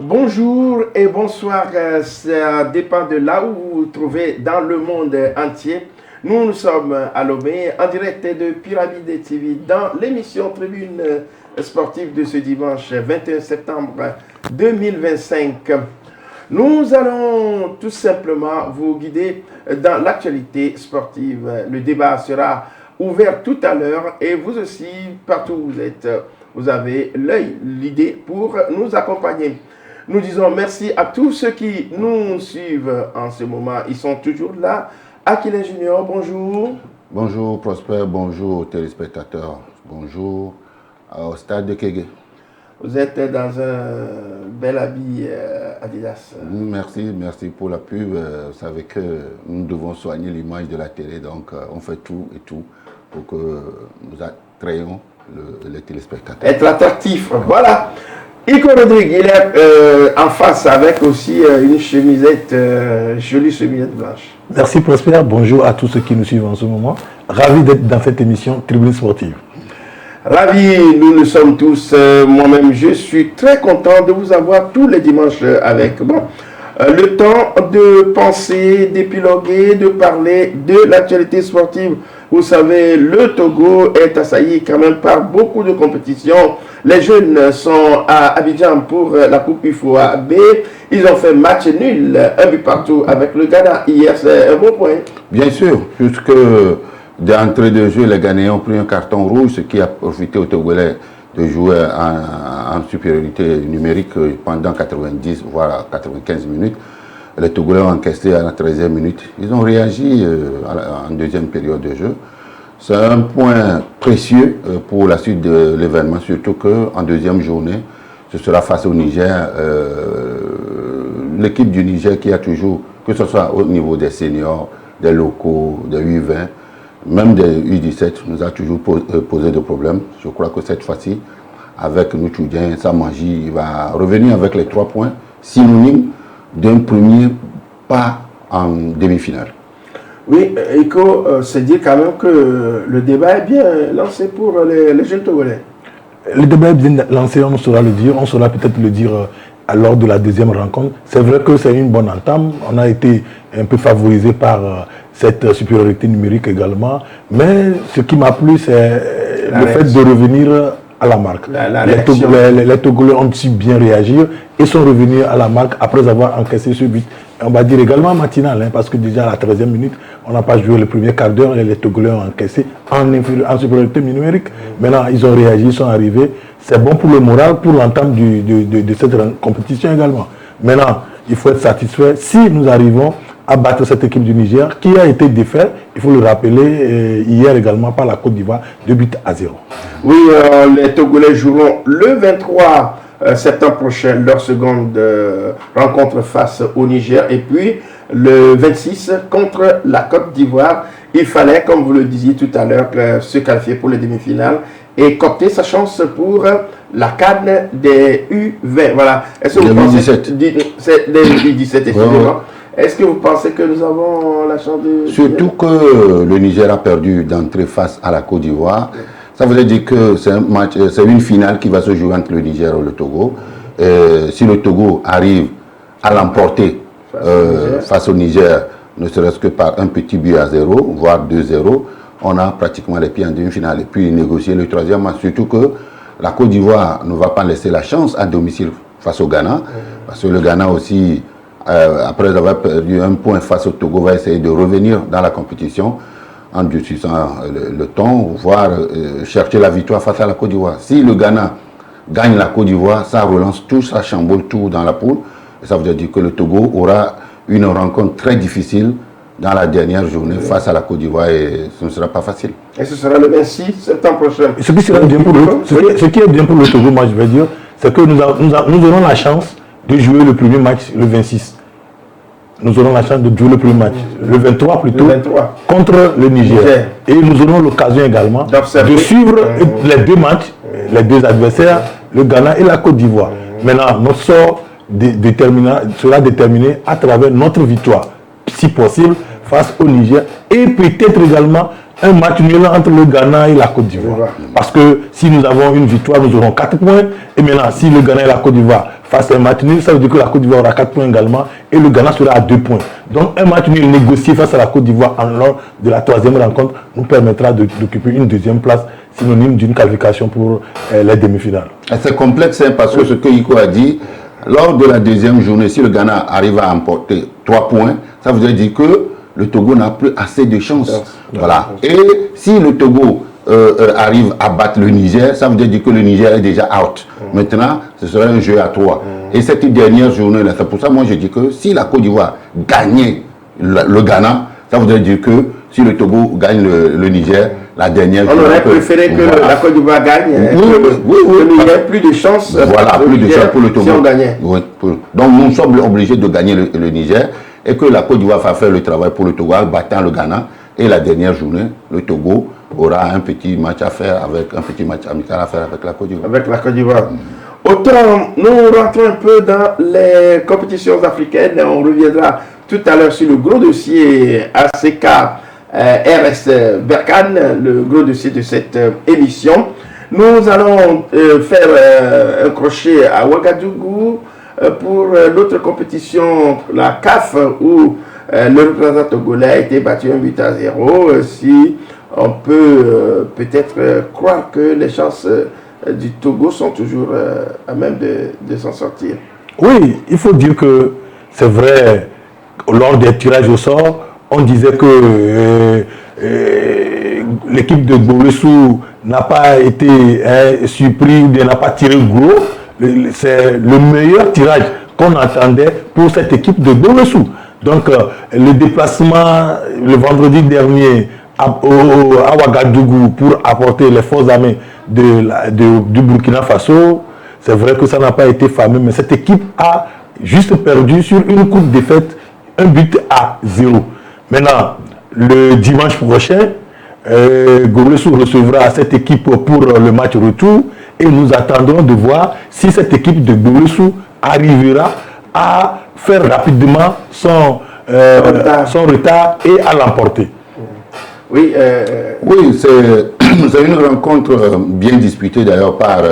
Bonjour et bonsoir, ça dépend de là où vous vous trouvez dans le monde entier. Nous sommes à Lomé, en direct de Pyramide TV, dans l'émission Tribune sportive de ce dimanche 21 septembre 2025. Nous allons tout simplement vous guider dans l'actualité sportive. Le débat sera ouvert tout à l'heure et vous aussi, partout où vous êtes, vous avez l'œil, l'idée pour nous accompagner. Nous disons merci à tous ceux qui nous suivent en ce moment. Ils sont toujours là. Akile Junior, bonjour. Bonjour Prosper, bonjour aux téléspectateurs. Bonjour au stade de Kégué. Vous êtes dans un bel habit Adidas. Merci pour la pub. Vous savez que nous devons soigner l'image de la télé, donc on fait tout pour que nous attrayons les téléspectateurs. Être attractif, voilà. Ico Rodrigue, il est en face avec aussi une chemisette, jolie chemisette blanche. Merci Prosper, bonjour à tous ceux qui nous suivent en ce moment. Ravi d'être dans cette émission Tribune Sportive. Ravi, nous sommes tous, moi-même je suis très content de vous avoir tous les dimanches avec. Bon, le temps de penser, d'épiloguer, de parler de l'actualité sportive. Vous savez, le Togo est assailli quand même par beaucoup de compétitions. Les jeunes sont à Abidjan pour la Coupe UFOA B. Ils ont fait match nul, un but partout avec le Ghana hier. C'est un bon point. Bien sûr, puisque d'entrée de jeu, les Ghanéens ont pris un carton rouge, ce qui a profité aux Togolais de jouer en supériorité numérique pendant 90 voire 95 minutes. Les Togolais ont encaissé à la 13e minute. Ils ont réagi en deuxième période de jeu. C'est un point précieux pour la suite de l'événement, surtout qu'en deuxième journée, ce sera face au Niger. L'équipe du Niger qui a toujours, que ce soit au niveau des seniors, des locaux, des U20, même des U17, nous a toujours posé des problèmes. Je crois que cette fois-ci, avec Nouchoudien, Samanji, il va revenir avec les 3 points synonymes d'un premier pas en demi-finale. Oui, Iko, c'est dire quand même que le débat est bien lancé pour les jeunes Togolais. Le débat est bien lancé, on saura le dire, on saura peut-être le dire lors de la deuxième rencontre. C'est vrai que c'est une bonne entame, on a été un peu favorisé par cette supériorité numérique également, mais ce qui m'a plu, c'est le fait de revenir à la marque. Les Togolais ont su bien réagir et sont revenus à la marque après avoir encaissé ce but. Et on va dire également matinal, hein, parce que déjà à la 13e minute, on n'a pas joué le premier quart d'heure et les Togolais ont encaissé en supériorité numérique. Maintenant, ils ont réagi, ils sont arrivés. C'est bon pour le moral, pour l'entame de cette compétition également. Maintenant, il faut être satisfait si nous arrivons à battre cette équipe du Niger qui a été défaite, il faut le rappeler, hier également par la Côte d'Ivoire, 2-0. Oui, les Togolais joueront le 23 septembre prochain leur seconde rencontre face au Niger et puis le 26 contre la Côte d'Ivoire. Il fallait, comme vous le disiez tout à l'heure, se qualifier pour les demi-finales et copter sa chance pour la CAN des U20. Voilà. Est-ce que vous pensez c'est des U17, excusez-moi. Est-ce que vous pensez que nous avons la chance de... Surtout que le Niger a perdu d'entrée face à la Côte d'Ivoire. Ça veut dire que c'est un match, c'est une finale qui va se jouer entre le Niger et le Togo. Et si le Togo arrive à l'emporter face au Niger, ne serait-ce que par un petit but à 0, voire 2-0, on a pratiquement les pieds en demi-finale. Et puis négocier le troisième match. Surtout que la Côte d'Ivoire ne va pas laisser la chance à domicile face au Ghana. Parce que le Ghana aussi... après avoir perdu un point face au Togo, va essayer de revenir dans la compétition en durcissant le temps, voire chercher la victoire face à la Côte d'Ivoire. Si le Ghana gagne la Côte d'Ivoire, ça relance tout, ça chamboule tout dans la poule. Et ça veut dire que le Togo aura une rencontre très difficile dans la dernière journée face à la Côte d'Ivoire et ce ne sera pas facile. Et ce sera le 26 septembre prochain. Ce qui est bien pour le Togo, moi je vais dire, c'est que nous aurons la chance de jouer le premier match le 26. Nous aurons la chance de jouer le premier match, le 23 plutôt, contre le Niger. Et nous aurons l'occasion également de suivre les deux matchs, les deux adversaires, le Ghana et la Côte d'Ivoire. Maintenant, notre sort sera déterminé à travers notre victoire, si possible, face au Niger. Et peut-être également un match nul entre le Ghana et la Côte d'Ivoire. Parce que si nous avons une victoire, nous aurons 4 points. Et maintenant, si le Ghana et la Côte d'Ivoire fassent un match nul, ça veut dire que la Côte d'Ivoire aura 4 points également. Et le Ghana sera à 2 points. Donc un match nul négocié face à la Côte d'Ivoire lors de la 3e rencontre nous permettra d'occuper une 2e place, synonyme d'une qualification pour les demi-finales. C'est complexe parce que ce que Iko a dit, lors de la 2e journée, si le Ghana arrive à emporter 3 points, ça veut dire que le Togo n'a plus assez de chance. Voilà. Et si le Togo arrive à battre le Niger, ça veut dire que le Niger est déjà out. Maintenant, ce serait un jeu à 3. Et cette dernière journée-là, c'est pour ça que moi je dis que si la Côte d'Ivoire gagnait le Ghana, ça voudrait dire que si le Togo gagne le Niger, la dernière journée... On aurait préféré que la Côte d'Ivoire gagne. Oui. Il y a plus de chance. Voilà, plus de chance pour le Togo. Si on gagnait. Oui, donc nous sommes obligés de gagner le Niger et que la Côte d'Ivoire va faire le travail pour le Togo en battant le Ghana. Et la dernière journée, le Togo aura un petit match à faire un petit match amical à faire avec la Côte d'Ivoire. Avec la Côte d'Ivoire. Autant nous rentrons un peu dans les compétitions africaines, on reviendra tout à l'heure sur le gros dossier ACK RS Berkane, le gros dossier de cette émission. Nous allons faire un crochet à Ouagadougou pour l'autre compétition, la CAF, où le représentant togolais a été battu 1-0. Si on peut peut-être croire que les chances du Togo sont toujours à même de s'en sortir. Oui, il faut dire que c'est vrai, lors des tirages au sort, on disait que l'équipe de Gbowesou n'a pas été surpris, n'a pas tiré gros. C'est le meilleur tirage qu'on attendait pour cette équipe de Gbowesou. Donc, le déplacement le vendredi dernier à Ouagadougou pour apporter les forces armées du Burkina Faso, c'est vrai que ça n'a pas été fameux, mais cette équipe a juste perdu sur une courte défaite, 1-0. Maintenant, le dimanche prochain, Gbowesou recevra cette équipe pour le match retour et nous attendrons de voir si cette équipe de Gbowesou arrivera à faire rapidement son retard et à l'emporter. Oui, c'est une rencontre bien disputée d'ailleurs par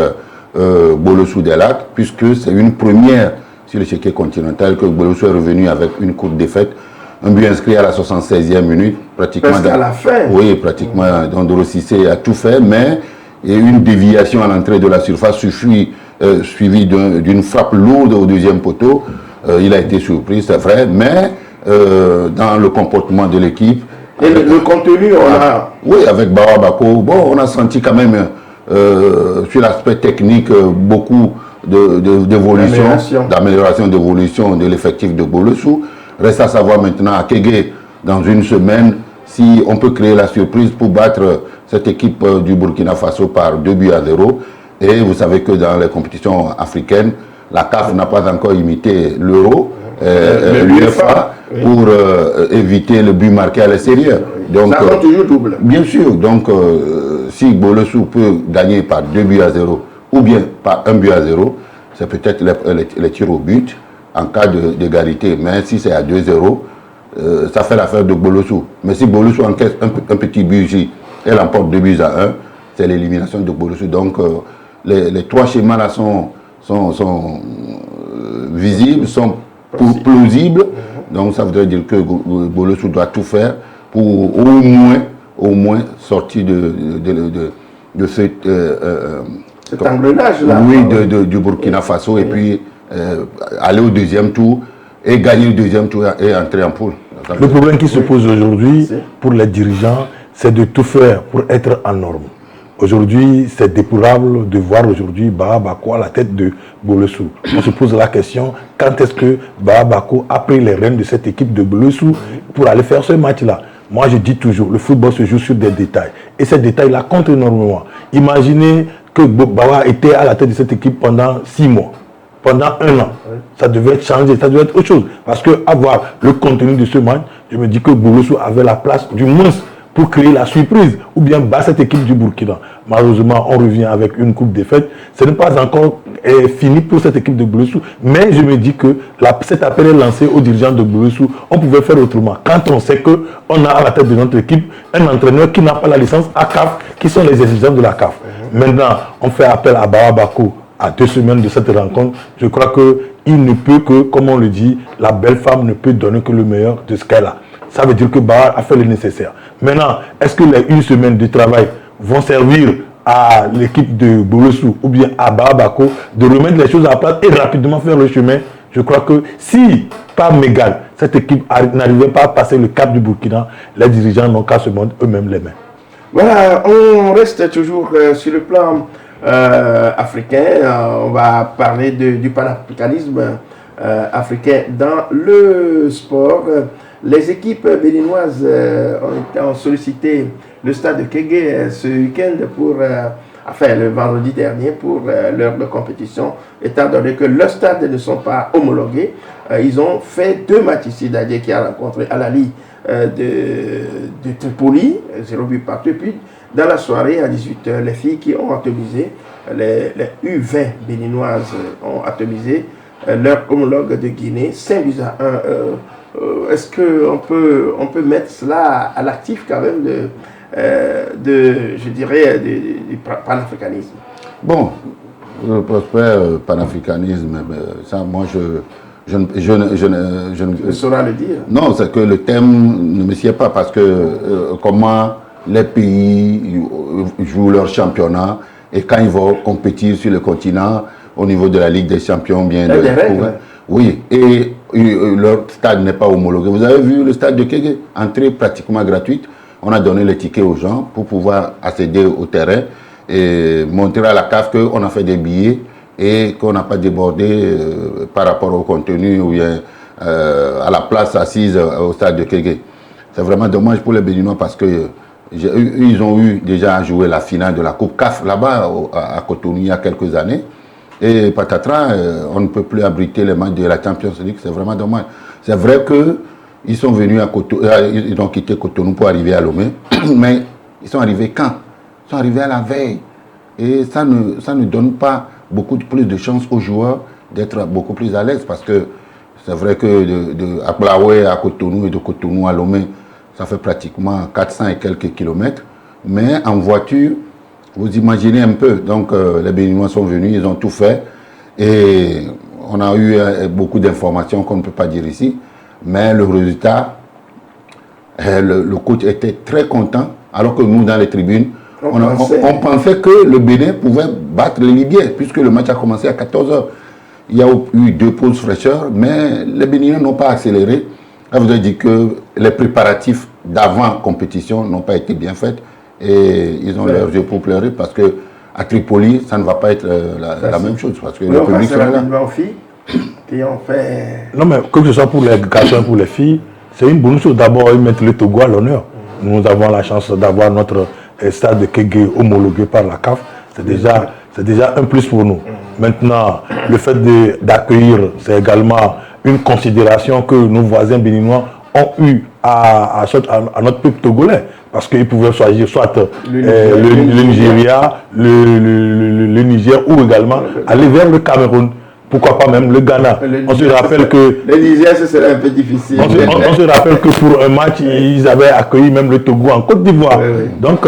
Gbowesou des Lacs, puisque c'est une première sur l'échiquier continental que Gbowesou est revenu avec une courte défaite. Un but inscrit à la 76e minute, pratiquement. Presque à la fin. Oui, pratiquement. Donc Doro Cissé a tout fait, mais il y a eu une déviation à l'entrée de la surface suivie d'une frappe lourde au deuxième poteau. Il a été surpris, c'est vrai, mais dans le comportement de l'équipe. Et le contenu, on a... Oui, avec Bawa Bako, bon, on a senti quand même sur l'aspect technique beaucoup d'amélioration de l'effectif de Gbowesou. Reste à savoir maintenant à Kégué, dans une semaine, si on peut créer la surprise pour battre cette équipe du Burkina Faso par 2-0. Et vous savez que dans les compétitions africaines, la CAF n'a pas encore imité l'Euro, l'UEFA, pour éviter le but marqué à l'extérieur. Donc, ça va toujours double. Bien sûr. Donc, si Gbowesou peut gagner par 2-0 ou bien par 1-0, c'est peut-être les tirs au but en cas d'égalité. Mais si c'est à 2-0, ça fait l'affaire de Gbowesou. Mais si Gbowesou encaisse un petit but ici et l'emporte 2-1, c'est l'élimination de Gbowesou. Donc, les trois schémas là sont visibles, sont plausibles. Donc, ça voudrait dire que Gbowesou doit tout faire pour au moins sortir de cet engrenage-là. Oui, du Burkina Faso et puis aller au deuxième tour et gagner le deuxième tour et entrer en poule. Le problème qui se pose aujourd'hui pour les dirigeants, c'est de tout faire pour être en norme. Aujourd'hui, c'est déplorable de voir aujourd'hui Bara Bako à la tête de Bolesou. On se pose la question, quand est-ce que Bara Bako a pris les rênes de cette équipe de Bolesou pour aller faire ce match-là? Moi, je dis toujours, le football se joue sur des détails. Et ces détails-là comptent énormément. Imaginez que Bara était à la tête de cette équipe pendant 6 mois, pendant 1 an. Ça devait changer, ça devait être autre chose. Parce que avoir le contenu de ce match, je me dis que Bolesou avait la place, du moins, pour créer la surprise, ou bien battre cette équipe du Burkina. Malheureusement, on revient avec une coupe défaite. Ce n'est pas encore fini pour cette équipe de Bolesou, mais je me dis que cet appel est lancé aux dirigeants de Bolesou. On pouvait faire autrement. Quand on sait qu'on a à la tête de notre équipe un entraîneur qui n'a pas la licence à CAF, qui sont les exigences de la CAF. Maintenant, on fait appel à Bara Bako à 2 semaines de cette rencontre. Je crois qu'il ne peut que, comme on le dit, la belle femme ne peut donner que le meilleur de ce qu'elle a. Ça veut dire que Bara a fait le nécessaire. Maintenant, est-ce que les 1 semaine de travail vont servir à l'équipe de Bolesou ou bien à Bara Bako de remettre les choses à plat et rapidement faire le chemin? Je crois que si, par mégal, cette équipe n'arrivait pas à passer le cap du Burkina, les dirigeants n'ont qu'à se mordre eux-mêmes les mains. Voilà, on reste toujours sur le plan africain. On va parler du panafricanisme africain dans le sport. Les équipes béninoises ont sollicité le stade de Kégué ce week-end le vendredi dernier pour l'heure de compétition, étant donné que leurs stades ne sont pas homologués. Ils ont fait 2 matchs ici, Dadier qui a rencontré Al-Ali de Tripoli, 0 but partout. Puis dans la soirée à 18h, les filles qui ont atomisé, les U20 béninoises ont atomisé leur homologue de Guinée, 5 buts à 1. Est-ce qu'on peut mettre cela à l'actif quand même du panafricanisme? Bon, le prospect panafricanisme, ça, moi, je ne saurais le dire. Non, c'est que le thème ne me sied pas parce que comment les pays jouent leur championnat et quand ils vont compétir sur le continent au niveau de la Ligue des Champions, bien de oui, et leur stade n'est pas homologué. Vous avez vu le stade de Kégué, entrée pratiquement gratuite. On a donné les tickets aux gens pour pouvoir accéder au terrain et montrer à la CAF qu'on a fait des billets et qu'on n'a pas débordé par rapport au contenu ou bien à la place assise au stade de Kégué. C'est vraiment dommage pour les Béninois parce que ils ont eu déjà à jouer la finale de la Coupe CAF là-bas à Cotonou il y a quelques années. Et patatras, on ne peut plus abriter les matchs de la Champions League, c'est vraiment dommage. C'est vrai qu'ils sont venus à Cotonou, ils ont quitté Cotonou pour arriver à Lomé, mais ils sont arrivés quand? Ils sont arrivés à la veille. Et ça ne donne pas beaucoup plus de chance aux joueurs d'être beaucoup plus à l'aise parce que c'est vrai que de Ablaoué à Cotonou et de Cotonou à Lomé, ça fait pratiquement 400 et quelques kilomètres, mais en voiture, vous imaginez un peu, donc les Béninois sont venus, ils ont tout fait et on a eu beaucoup d'informations qu'on ne peut pas dire ici, mais le résultat, le coach était très content, alors que nous dans les tribunes, on pensait que le Bénin pouvait battre les Libyens, puisque le match a commencé à 14h. Il y a eu 2 pauses fraîcheurs, mais les Béninois n'ont pas accéléré. Ça veut dire que les préparatifs d'avant compétition n'ont pas été bien faits. Et ils ont leurs yeux pour pleurer parce que à Tripoli, ça ne va pas être la même chose. Parce que le public sont là. Aux filles qui ont fait... Non, mais que ce soit pour les garçons ou pour les filles, c'est une bonne chose. D'abord, ils mettent le Togo à l'honneur. Nous avons la chance d'avoir notre stade de Kégué homologué par la CAF. C'est déjà un plus pour nous. Maintenant, le fait d'accueillir, c'est également une considération que nos voisins béninois ont eu à notre peuple togolais. Parce qu'ils pouvaient choisir soit le Nigeria, le Niger ou également aller vers le Cameroun. Pourquoi pas même le Ghana. On se rappelle que... Le Niger, ce serait un peu difficile. On se rappelle que pour un match, ils avaient accueilli même le Togo en Côte d'Ivoire. Oui. Donc,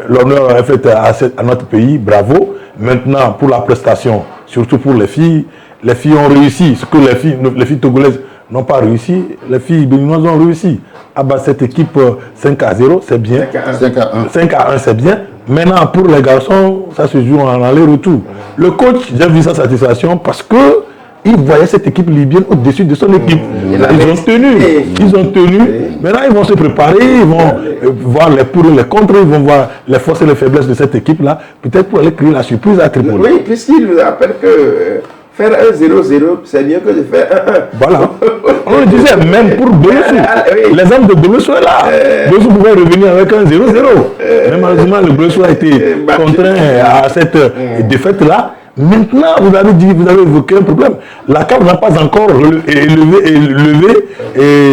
l'honneur est fait à notre pays. Bravo. Maintenant, pour la prestation, surtout pour les filles ont réussi. Ce que les filles togolaises n'ont pas réussi, les filles béninoises ont réussi. Cette équipe 5-0, c'est bien. 5-1, c'est bien. Maintenant, pour les garçons, ça se joue en aller-retour. Le coach, j'ai vu sa satisfaction parce que ils voyaient cette équipe libyenne au-dessus de son équipe. Ils ont tenu. Maintenant, ils vont se préparer, ils vont voir les pour et les contre, ils vont voir les forces et les faiblesses de cette équipe-là, peut-être pour aller créer la surprise à Tripoli. Oui, puisqu'il vous rappelle que faire un 0-0, c'est mieux que de faire un 1. Voilà. On le disait, même pour Belussou. L'exemple de Belussou est là. Belussou pouvait revenir avec un 0-0. Mais malheureusement, le Belussou a été contraint à cette défaite-là. Maintenant, vous avez évoqué un problème. La CAF n'a pas encore élevé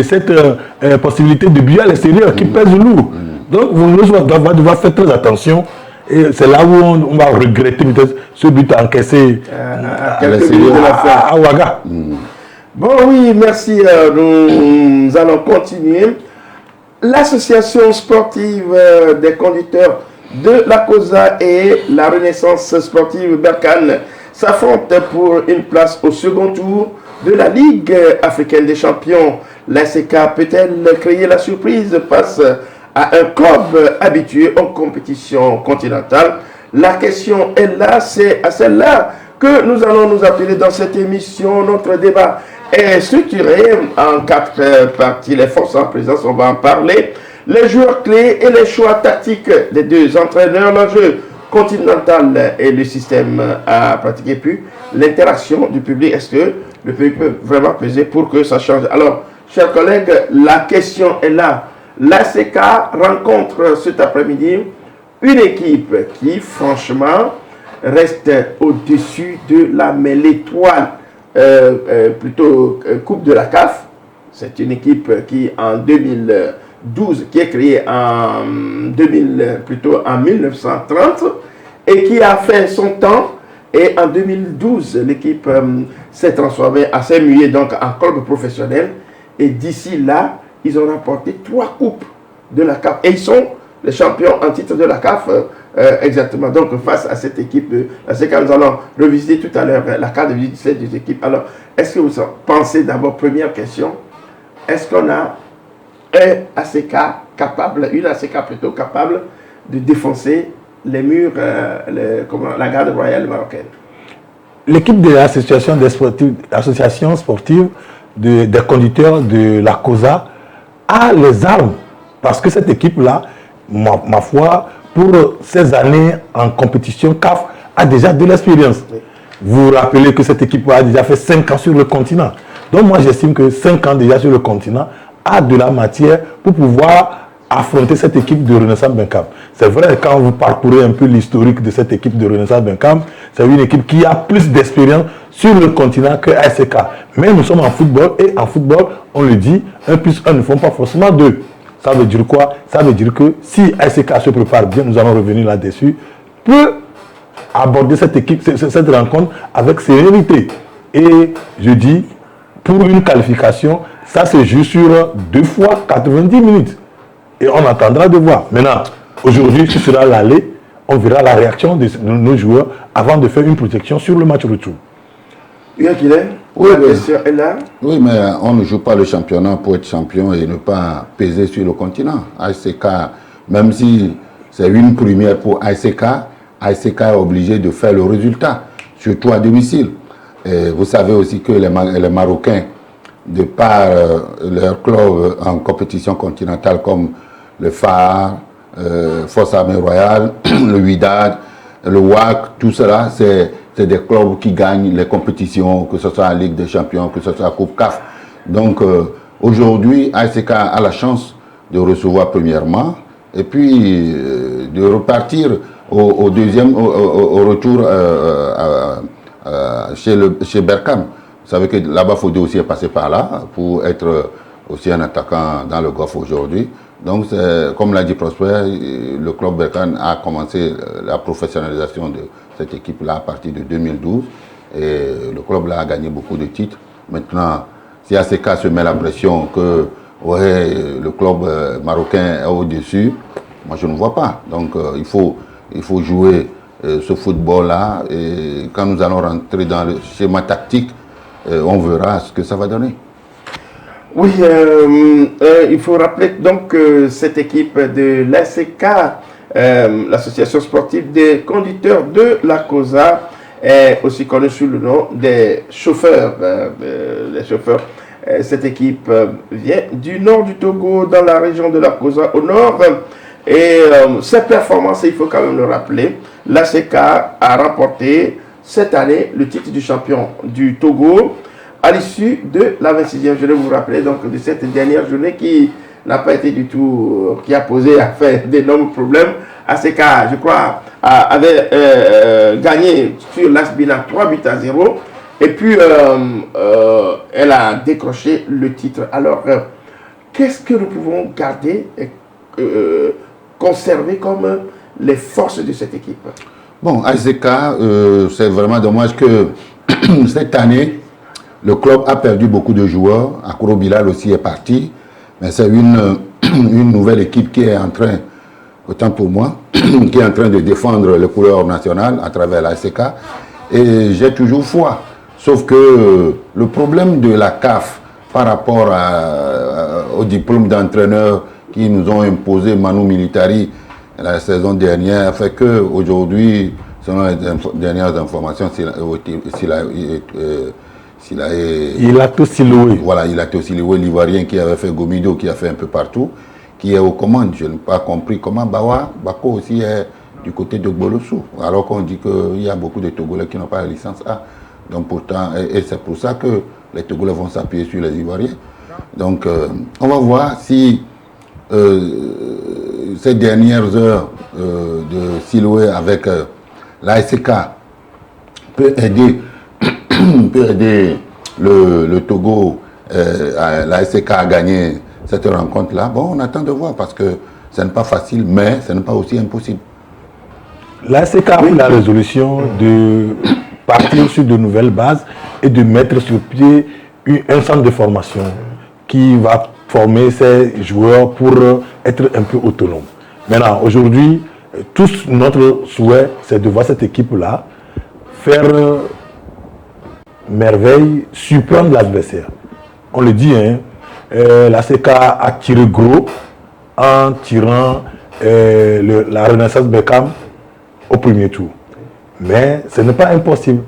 cette possibilité de but à l'extérieur qui pèse lourd. Donc, vous devez devoir faire très attention. Et c'est là où on va regretter peut-être ce but encaissé à Ouaga. Bon, oui, merci. Nous allons continuer. L'association sportive des conducteurs de la COSA et la Renaissance sportive Berkane s'affrontent pour une place au second tour de la Ligue africaine des champions. L'ASK peut-elle créer la surprise face à un club habitué aux compétitions continentales? La question est là, c'est à celle-là que nous allons nous appeler dans cette émission. Notre débat est structuré en 4 parties. Les forces en présence, on va en parler. Les joueurs clés et les choix tactiques des 2 entraîneurs, l'enjeu continental et le système à pratiquer, puis l'interaction du public. Est-ce que le public peut vraiment peser pour que ça change? Alors, chers collègues, la question est là. L'ASK rencontre cet après-midi une équipe qui, franchement, reste au-dessus de la mêlée étoile, plutôt Coupe de la CAF. C'est une équipe qui, en 2012, qui est créée en 1930 et qui a fait son temps. Et en 2012, l'équipe s'est transformée, s'est muée donc en club professionnel. Et d'ici là, ils ont remporté 3 coupes de la CAF. Et ils sont les champions en titre de la CAF, exactement. Donc, face à cette équipe de la CECA, nous allons revisiter tout à l'heure la carte de visite des équipes. Alors, est-ce que vous pensez d'abord, première question, est-ce qu'on a une ASK plutôt capable de défoncer les murs, la garde royale marocaine? L'équipe de l'association sportive des conducteurs de la COSA a les armes. Parce que cette équipe-là, ma foi, pour ces années en compétition CAF, a déjà de l'expérience. Oui. Vous vous rappelez que cette équipe a déjà fait 5 ans sur le continent. Donc moi, j'estime que 5 ans déjà sur le continent a de la matière pour pouvoir affronter cette équipe de Renaissance Berkane. C'est vrai, quand vous parcourez un peu l'historique de cette équipe de Renaissance Berkane, c'est une équipe qui a plus d'expérience sur le continent que ASK. Mais nous sommes en football, et en football, on le dit, 1 plus 1 ne font pas forcément 2. Ça veut dire quoi? Ça veut dire que si ASK se prépare bien, nous allons revenir là-dessus, peut aborder cette équipe, cette rencontre avec sérénité. Et je dis, pour une qualification, ça se joue sur 2 fois 90 minutes. Et on attendra de voir. Maintenant, aujourd'hui, ce sera l'aller, on verra la réaction de nos joueurs avant de faire une projection sur le match retour. Oui, mais on ne joue pas le championnat pour être champion et ne pas peser sur le continent. ASK, même si c'est une première pour ASK est obligé de faire le résultat, surtout à domicile. Et vous savez aussi que les Marocains, de par leur club en compétition continentale comme le Phare, Force Armée Royale, le Wydad, le WAC, tout cela, c'est des clubs qui gagnent les compétitions, que ce soit la Ligue des Champions, que ce soit la Coupe CAF. Donc aujourd'hui, ASK a la chance de recevoir premièrement et puis de repartir au retour chez Berkane. Vous savez que là-bas, Fodé aussi est passé par là pour être aussi un attaquant dans le Golfe aujourd'hui. Donc, comme l'a dit Prosper, le club Berkane a commencé la professionnalisation de cette équipe-là à partir de 2012. Et le club-là a gagné beaucoup de titres. Maintenant, si ASK se met la pression que le club marocain est au-dessus, moi je ne vois pas. Donc, il faut jouer ce football-là. Et quand nous allons rentrer dans le schéma tactique, on verra ce que ça va donner. Oui, il faut rappeler donc que cette équipe de l'ASK, l'association sportive des conducteurs de la COSA, est aussi connu sous le nom des chauffeurs. Cette équipe vient du nord du Togo, dans la région de la Kosa au nord. Et ses performances, il faut quand même le rappeler, l'ASEC a remporté cette année le titre du champion du Togo à l'issue de la 26e journée. Vous vous rappelez donc de cette dernière journée qui n'a pas été du tout, qui a fait d'énormes problèmes. ASEC, je crois, avait gagné sur l'Asbina 3-0. Et puis, elle a décroché le titre. Alors, qu'est-ce que nous pouvons garder et conserver comme les forces de cette équipe? Bon, ASEC, c'est vraiment dommage que cette année, le club a perdu beaucoup de joueurs. Akuro Bilal aussi est parti. Mais c'est une nouvelle équipe qui est en train, autant pour moi, qui est en train de défendre les couleurs nationales à travers l'ASEC. Et j'ai toujours foi. Sauf que le problème de la CAF par rapport au diplôme d'entraîneur qui nous ont imposé Manu Militari la saison dernière fait qu'aujourd'hui, selon les dernières informations, Ilato Siloué. Voilà, Ilato Siloué, l'Ivoirien qui avait fait Gomido, qui a fait un peu partout, qui est aux commandes. Je n'ai pas compris comment Bako aussi est du côté de Gbolossou, alors qu'on dit qu'il y a beaucoup de Togolais qui n'ont pas la licence A. Donc pourtant, et c'est pour ça que les Togolais vont s'appuyer sur les Ivoiriens. Donc on va voir si ces dernières heures de Siloué avec l'ASK peut aider le Togo, l'ASK à gagner cette rencontre-là. Bon, on attend de voir parce que ce n'est pas facile, mais ce n'est pas aussi impossible. L'ASK a pris la résolution de partir sur de nouvelles bases et de mettre sur pied un centre de formation qui va former ces joueurs pour être un peu autonomes. Maintenant, aujourd'hui, tous notre souhait, c'est de voir cette équipe-là faire merveille, surprendre l'adversaire. On le dit, hein, l'ASK a tiré gros en tirant la Renaissance Beckham au premier tour. Mais ce n'est pas impossible.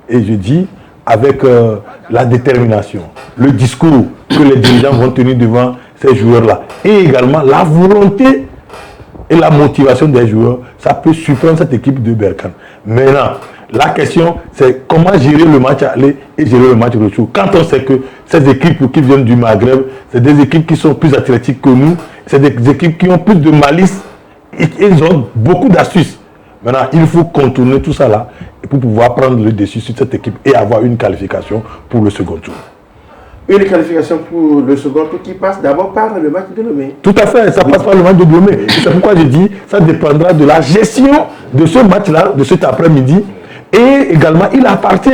Et je dis, avec la détermination, le discours que les dirigeants vont tenir devant ces joueurs-là, et également la volonté et la motivation des joueurs, ça peut surprendre cette équipe de Berkane. Maintenant, la question, c'est comment gérer le match aller et gérer le match retour. Quand on sait que ces équipes qui viennent du Maghreb, c'est des équipes qui sont plus athlétiques que nous, c'est des équipes qui ont plus de malice et ils ont beaucoup d'astuces. Maintenant, il faut contourner tout ça là pour pouvoir prendre le dessus sur cette équipe et avoir une qualification pour le second tour. Une qualification pour le second tour qui passe d'abord par le match de Lomé. Tout à fait, ça passe par le match de Lomé. C'est pourquoi je dis, ça dépendra de la gestion de ce match-là, de cet après-midi. Et également, il appartient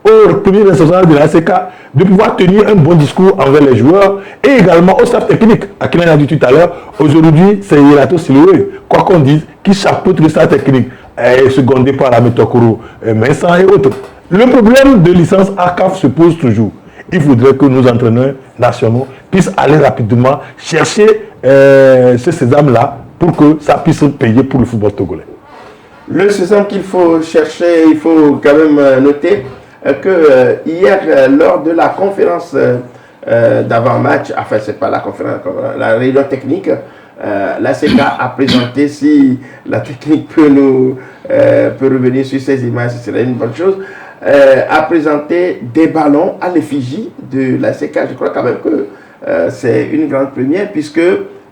au premier responsable de la ASEC de pouvoir tenir un bon discours envers les joueurs et également au staff technique. À qui l'a dit tout à l'heure, aujourd'hui, c'est Ilato Siloué, quoi qu'on dise, qui chapeaute le staff technique, secondé par Amitokoro, Vincent et autres. Le problème de licence ACAF se pose toujours. Il faudrait que nos entraîneurs nationaux puissent aller rapidement chercher ce sésame-là pour que ça puisse payer pour le football togolais. Le sésame qu'il faut chercher, il faut quand même noter que hier, lors de la conférence d'avant-match, enfin c'est pas la conférence, la réunion technique, l'ASEC a présenté, si la technique peut revenir sur ces images, ce serait une bonne chose, a présenté des ballons à l'effigie de l'ASEC. Je crois quand même que c'est une grande première puisque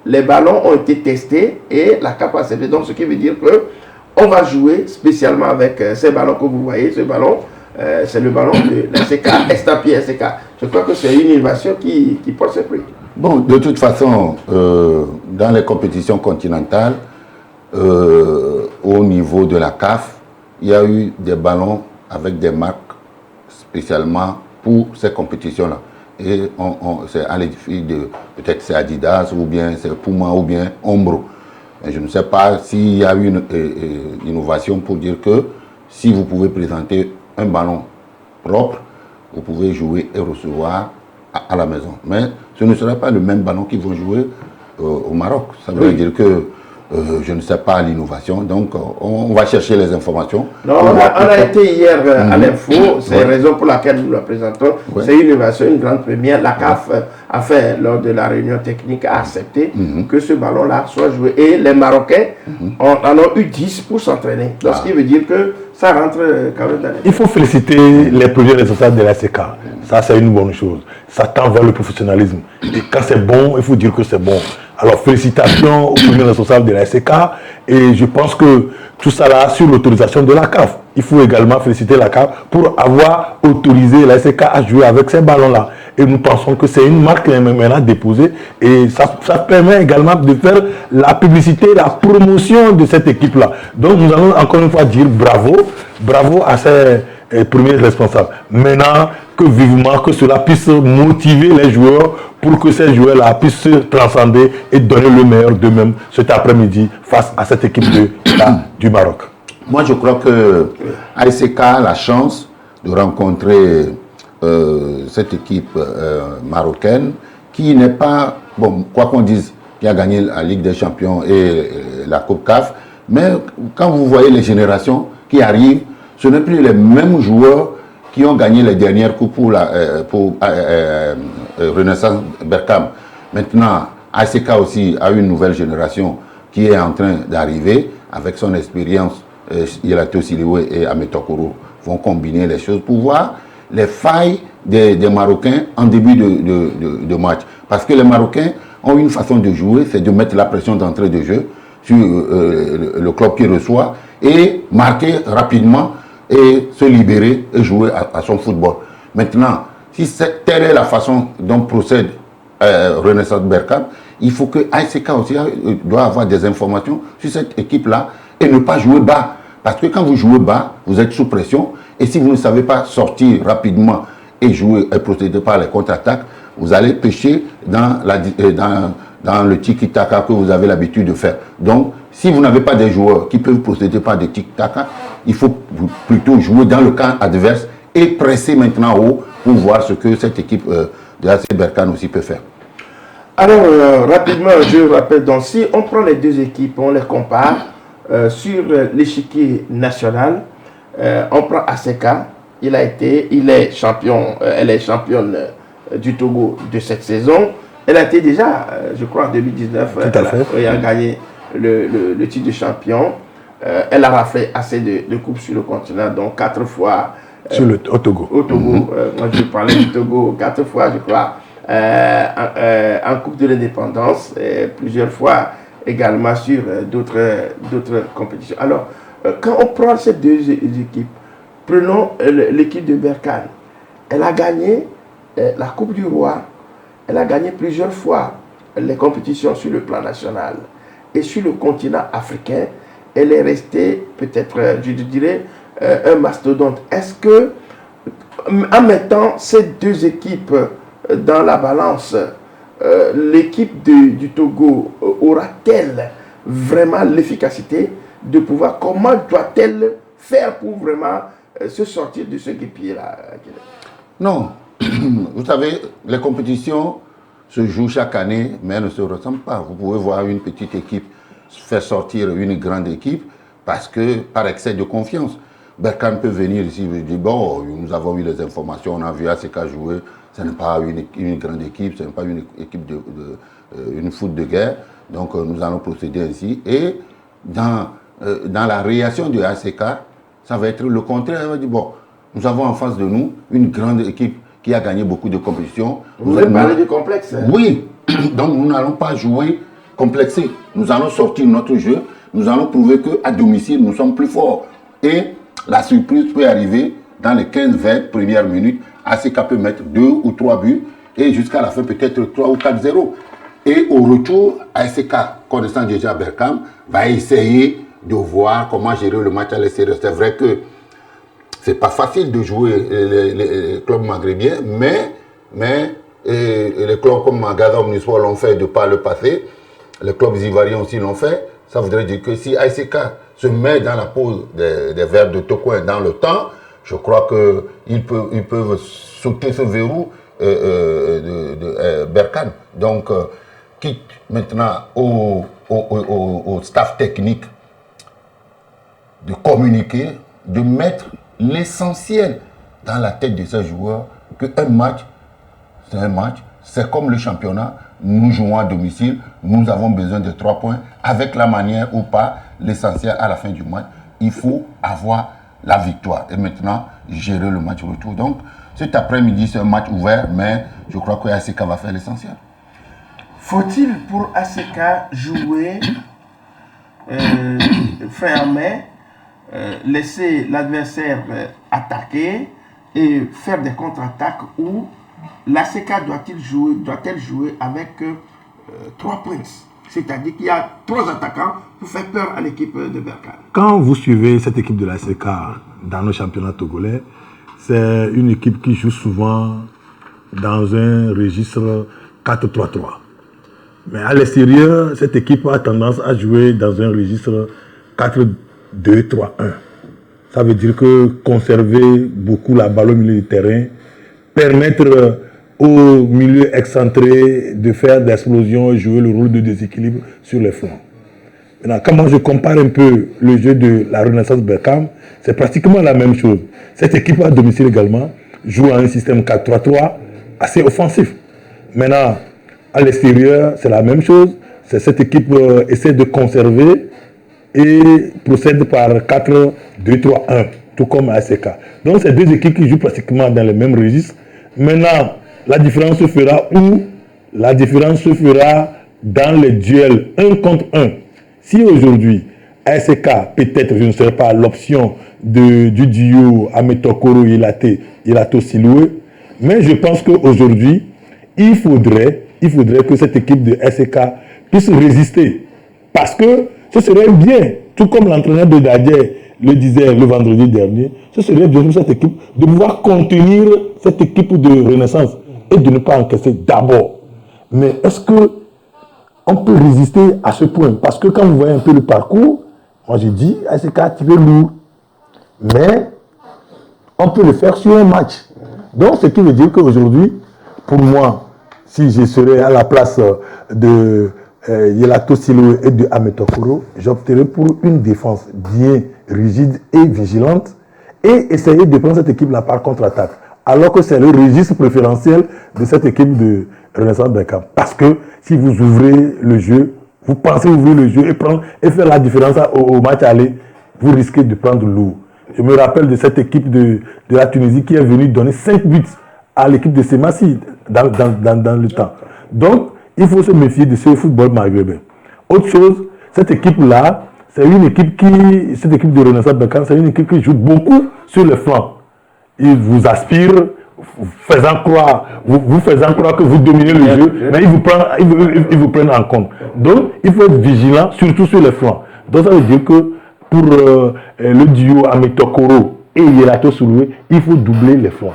les ballons ont été testés et la capacité, donc ce qui veut dire que on va jouer spécialement avec ces ballons que vous voyez, ce ballon. C'est le ballon de l'ASEC, estampillé ASEC. Je crois que c'est une innovation qui porte ses fruits. Bon, de toute façon, dans les compétitions continentales, au niveau de la CAF, il y a eu des ballons avec des marques spécialement pour ces compétitions-là. Et c'est à l'édifice de, peut-être c'est Adidas, ou bien c'est Puma, ou bien Ombro. Et je ne sais pas s'il y a eu une innovation pour dire que si vous pouvez présenter un ballon propre, vous pouvez jouer et recevoir à la maison. Mais ce ne sera pas le même ballon qu'ils vont jouer au Maroc. Ça veut dire que je ne sais pas, l'innovation. Donc, on va chercher les informations. Non, on a été hier à l'info, c'est la raison pour laquelle nous la présentons. C'est une innovation, une grande première. La CAF a fait, lors de la réunion technique, a accepté que ce ballon-là soit joué. Et les Marocains en ont eu 10 pour s'entraîner. Donc, ce qui veut dire que ça rentre quand même dans les... Il faut féliciter les premiers responsables de la CK. Ça, c'est une bonne chose. Ça tend vers le professionnalisme. Et quand c'est bon, il faut dire que c'est bon. Alors, félicitations aux premiers responsables de la SK. Et je pense que tout ça là, sur l'autorisation de la CAF. Il faut également féliciter la CAF pour avoir autorisé la SK à jouer avec ces ballons-là. Et nous pensons que c'est une marque qui est maintenant déposée. Et ça permet également de faire la publicité, la promotion de cette équipe-là. Donc, nous allons encore une fois dire bravo. Bravo à ces premiers responsables. Maintenant, que vivement que cela puisse motiver les joueurs pour que ces joueurs-là puissent se transcender et donner le meilleur d'eux-mêmes cet après-midi face à cette équipe du Maroc. Moi, je crois que ASK a la chance de rencontrer cette équipe marocaine qui n'est pas, bon, quoi qu'on dise, qui a gagné la Ligue des Champions et la Coupe CAF, mais quand vous voyez les générations qui arrivent, ce n'est plus les mêmes joueurs qui ont gagné les dernières coupes pour Renaissance Berkane. Maintenant, ASK aussi a une nouvelle génération qui est en train d'arriver avec son expérience. Yelato Siliwe et Ametokoro vont combiner les choses pour voir les failles des Marocains en début de match. Parce que les Marocains ont une façon de jouer, c'est de mettre la pression d'entrée de jeu sur le club qui reçoit et marquer rapidement et se libérer et jouer à son football. Maintenant, si telle est la façon dont procède Renaissance Berkane, il faut que ASK aussi doit avoir des informations sur cette équipe-là et ne pas jouer bas. Parce que quand vous jouez bas, vous êtes sous pression et si vous ne savez pas sortir rapidement et jouer et procéder par les contre-attaques, vous allez pêcher dans le tiki-taka que vous avez l'habitude de faire. Donc, si vous n'avez pas des joueurs qui peuvent procéder par des tiki-taka, il faut plutôt jouer dans le camp adverse et presser maintenant haut pour voir ce que cette équipe de AS Berkane aussi peut faire. Alors, rapidement, je rappelle donc, si on prend les deux équipes, on les compare sur l'échiquier national, on prend ASK, elle est championne du Togo de cette saison. Elle a été déjà, je crois, en 2019, elle a gagné le titre de champion. Elle a raflé assez de coupes sur le continent, donc 4 fois au Togo. Moi, je parlais du Togo 4 fois, je crois, en Coupe de l'Indépendance, plusieurs fois également sur d'autres compétitions. Alors, quand on prend ces deux équipes, prenons l'équipe de Berkane. Elle a gagné la Coupe du Roi. Elle a gagné plusieurs fois les compétitions sur le plan national. Et sur le continent africain, elle est restée peut-être, je dirais, un mastodonte. Est-ce que, en mettant ces deux équipes dans la balance, l'équipe du Togo aura-t-elle vraiment l'efficacité de pouvoir, comment doit-elle faire pour vraiment se sortir de ce guépier-là? Non, vous savez, les compétitions se jouent chaque année, mais elles ne se ressemblent pas. Vous pouvez voir une petite équipe faire sortir une grande équipe parce que par excès de confiance. Berkane peut venir ici et dire, bon, nous avons eu les informations, on a vu ASK jouer, ce n'est pas une grande équipe, ce n'est pas une équipe une foot de guerre, donc nous allons procéder ainsi. Et dans la réaction de ASK, ça va être le contraire. Elle va dire, bon, nous avons en face de nous une grande équipe qui a gagné beaucoup de compétitions. Vous avez parlé du complexe. Oui, donc nous n'allons pas jouer complexé. Nous allons sortir notre jeu, nous allons prouver qu'à domicile, nous sommes plus forts. Et la surprise peut arriver dans les 15-20 premières minutes. ASK peut mettre 2 ou 3 buts et jusqu'à la fin peut-être 3 ou 4-0. Et au retour, ASK, connaissant déjà Berkane, va essayer de voir comment gérer le match à l'extérieur. C'est vrai que c'est pas facile de jouer les clubs maghrébiens, mais les clubs comme Magaza Omnisport l'ont fait de par le passé. Les clubs ivoiriens aussi l'ont fait. Ça voudrait dire que si ASK se met dans la pose des Verts de Tokoin dans le temps, je crois qu'ils peuvent sauter ce verrou de Berkane. Donc, quitte maintenant au staff technique de communiquer, de mettre l'essentiel dans la tête de ces joueurs, qu'un match, c'est un match, c'est comme le championnat, nous jouons à domicile, nous avons besoin de 3 points, avec la manière ou pas, l'essentiel à la fin du match, il faut avoir la victoire. Et maintenant, gérer le match retour. Donc, cet après-midi, c'est un match ouvert, mais je crois que ASK va faire l'essentiel. Faut-il pour ASK jouer fermé, laisser l'adversaire attaquer et faire des contre-attaques, ou l'ASK doit-elle jouer avec 3 points? C'est-à-dire qu'il y a 3 attaquants pour faire peur à l'équipe de Berkane. Quand vous suivez cette équipe de l'ASK dans le championnat togolais, c'est une équipe qui joue souvent dans un registre 4-3-3. Mais à l'extérieur, cette équipe a tendance à jouer dans un registre 4-2-3-1. Ça veut dire que conserver beaucoup la balle au milieu du terrain, permettre au milieu excentré de faire des explosions et jouer le rôle de déséquilibre sur les flancs. Maintenant, quand moi je compare un peu le jeu de la Renaissance Berkane, c'est pratiquement la même chose. Cette équipe à domicile également joue à un système 4-3-3 assez offensif. Maintenant, à l'extérieur, c'est la même chose. Cette équipe essaie de conserver et procède par 4-2-3-1, tout comme ASK. Donc, c'est 2 équipes qui jouent pratiquement dans le même registre. Maintenant, la différence se fera où? La différence se fera dans les duels 1 contre 1. Si aujourd'hui, ASK, peut-être, je ne serai pas l'option du duo Ametokoro-Yelato Siloué, mais je pense qu'aujourd'hui, il faudrait que cette équipe de ASK puisse résister. Parce que ce serait bien, tout comme l'entraîneur de Dadje le disait le vendredi dernier, ce serait bien pour cette équipe de pouvoir contenir cette équipe de Renaissance et de ne pas encaisser d'abord. Mais est-ce qu'on peut résister à ce point? Parce que quand vous voyez un peu le parcours, moi j'ai dit, ASK a tiré lourd. Mais on peut le faire sur un match. Donc ce qui veut dire qu'aujourd'hui, pour moi, si je serais à la place de Yelato Siloué et de Ametokoro, j'opterais pour une défense bien rigide et vigilante et essayer de prendre cette équipe-là par contre-attaque. Alors que c'est le registre préférentiel de cette équipe de Renaissance Berkane. Parce que si vous ouvrez le jeu, vous pensez ouvrir le jeu et faire la différence au match aller, vous risquez de prendre lourd. Je me rappelle de cette équipe de la Tunisie qui est venue donner 5 buts à l'équipe de Semassi dans le temps. Donc, il faut se méfier de ce football maghrébin. Autre chose, cette équipe-là, cette équipe de Renaissance Berkane, c'est une équipe qui joue beaucoup sur le flanc. Ils vous aspirent, vous faisant croire que vous dominez le jeu, mais ils vous prennent en compte. Donc, il faut être vigilant, surtout sur les flancs. Donc, ça veut dire que pour le duo Ametokoro et Yelato Siloué, il faut doubler les flancs.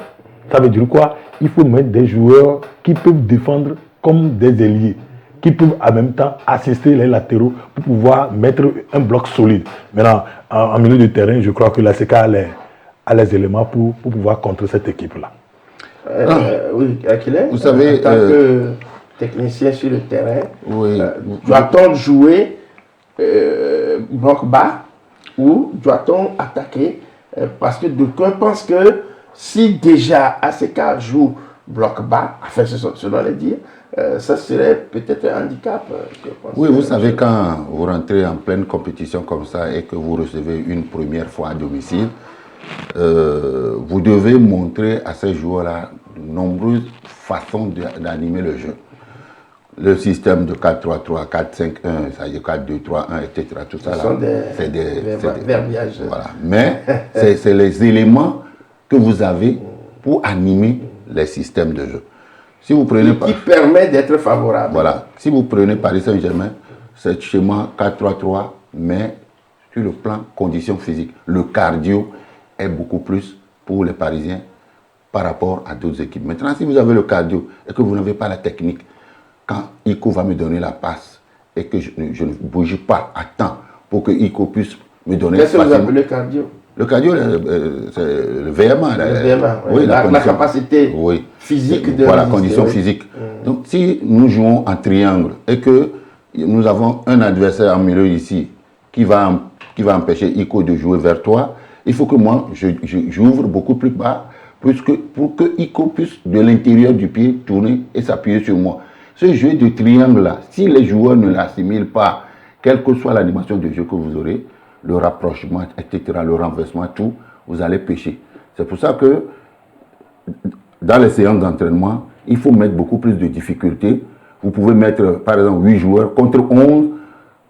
Ça veut dire quoi? Il faut mettre des joueurs qui peuvent défendre comme des ailiers, qui peuvent en même temps assister les latéraux pour pouvoir mettre un bloc solide. Maintenant, en milieu de terrain, je crois que l'ASK a les éléments pour pouvoir contrer cette équipe-là. Oui, Akile, vous savez, en tant que technicien sur le terrain, oui, doit-on jouer bloc bas ou doit-on attaquer? Parce que d'aucuns pensent que si déjà ASK joue bloc bas, enfin selon les dires, ça serait peut-être un handicap. Je pense. Oui, vous savez, quand vous rentrez en pleine compétition comme ça et que vous recevez une première fois à domicile, vous devez montrer à ces joueurs-là de nombreuses façons d'animer le jeu. Le système de 4-3-3, 4-5-1, ça y est, 4-2-3-1, etc. Tout ça, c'est des verbiages. Voilà. Mais c'est les éléments que vous avez pour animer les systèmes de jeu. Si vous prenez qui permet d'être favorable. Voilà. Si vous prenez Paris Saint-Germain, c'est schéma 4-3-3, mais sur le plan conditions physiques, le cardio est beaucoup plus pour les Parisiens par rapport à d'autres équipes. Maintenant, si vous avez le cardio et que vous n'avez pas la technique, quand Iko va me donner la passe et que je ne bouge pas à temps pour que Iko puisse me donner... Qu'est-ce que vous appelez le cardio? Le cardio, c'est le VMA. Oui, la capacité physique de la condition physique. Donc, si nous jouons en triangle et que nous avons un adversaire en milieu ici qui va empêcher Iko de jouer vers toi, il faut que moi, j'ouvre beaucoup plus bas pour que Iko puisse, de l'intérieur du pied, tourner et s'appuyer sur moi. Ce jeu de triangle-là, si les joueurs ne l'assimilent pas, quelle que soit l'animation de jeu que vous aurez, le rapprochement, etc., le renversement, tout, vous allez pêcher. C'est pour ça que dans les séances d'entraînement, il faut mettre beaucoup plus de difficultés. Vous pouvez mettre, par exemple, 8 joueurs contre 11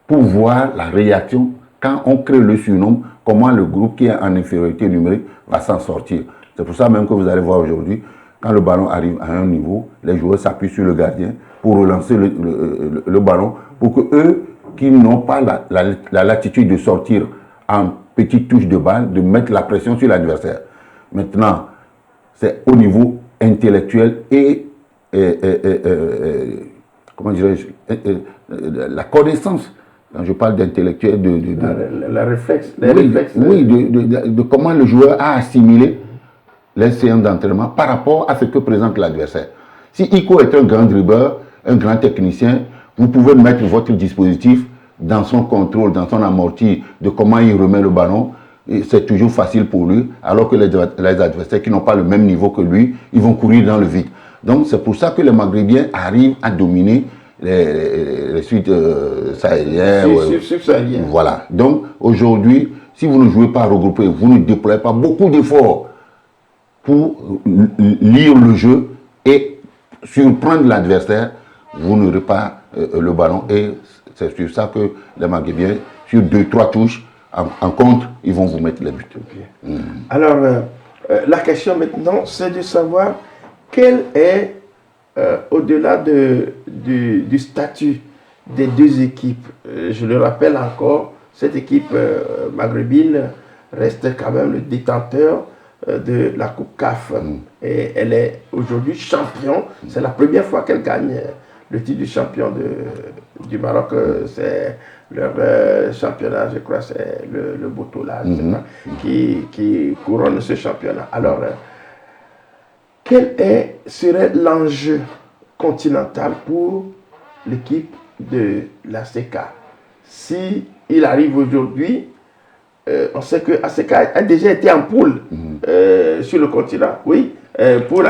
pour voir la réaction quand on crée le surnombre, comment le groupe qui est en infériorité numérique va s'en sortir. C'est pour ça même que vous allez voir aujourd'hui, quand le ballon arrive à un niveau, les joueurs s'appuient sur le gardien pour relancer le ballon, pour que eux, qui n'ont pas la latitude de sortir en petite touche de balle, de mettre la pression sur l'adversaire. Maintenant, c'est au niveau intellectuel et comment dirais-je, la connaissance. Quand je parle d'intellectuel, la réflexe, oui, de comment le joueur a assimilé les séances d'entraînement par rapport à ce que présente l'adversaire. Si Iko est un grand dribbleur, un grand technicien, vous pouvez mettre votre dispositif dans son contrôle, dans son amorti, de comment il remet le ballon. C'est toujours facile pour lui, alors que les adversaires qui n'ont pas le même niveau que lui, ils vont courir dans le vide. Donc c'est pour ça que les Maghrébiens arrivent à dominer les suites sahéliennes. Subsahéliennes. Voilà. Donc aujourd'hui, si vous ne jouez pas regroupé, vous ne déployez pas beaucoup d'efforts pour lire le jeu et surprendre l'adversaire, vous n'aurez pas le ballon. Et c'est sur ça que les Maghrébiens, sur 2-3 touches, en contre, ils vont vous mettre les buts. Okay. Alors, la question maintenant, c'est de savoir quel est, au-delà du statut des deux équipes, je le rappelle encore, cette équipe maghrébine reste quand même le détenteur de la Coupe CAF. Et elle est aujourd'hui champion. C'est la première fois qu'elle gagne le titre du champion du Maroc. C'est leur championnat, je crois, c'est le Botola, je sais pas, qui couronne ce championnat. Alors, quel serait l'enjeu continental pour l'équipe de la CK? Si il arrive aujourd'hui, on sait que ACK a déjà été en poule sur le continent, oui. Pour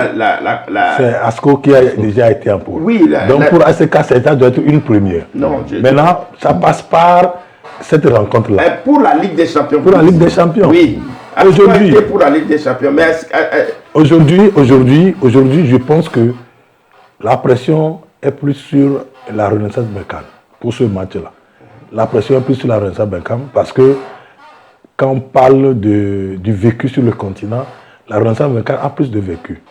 C'est ASCO qui a déjà été en poule. Oui, donc pour ACK, ça doit être une première. Non, maintenant, ça passe par cette rencontre-là. Pour la Ligue des Champions. Pour la Ligue des Champions. Oui. Aujourd'hui, pour la Ligue des Champions. Mais aujourd'hui, je pense que la pression est plus sur la Renaissance Berkane pour ce match-là. La pression est plus sur la Renaissance Berkane parce que quand on parle du vécu sur le continent, la Renaissance Berkane a plus de vécu.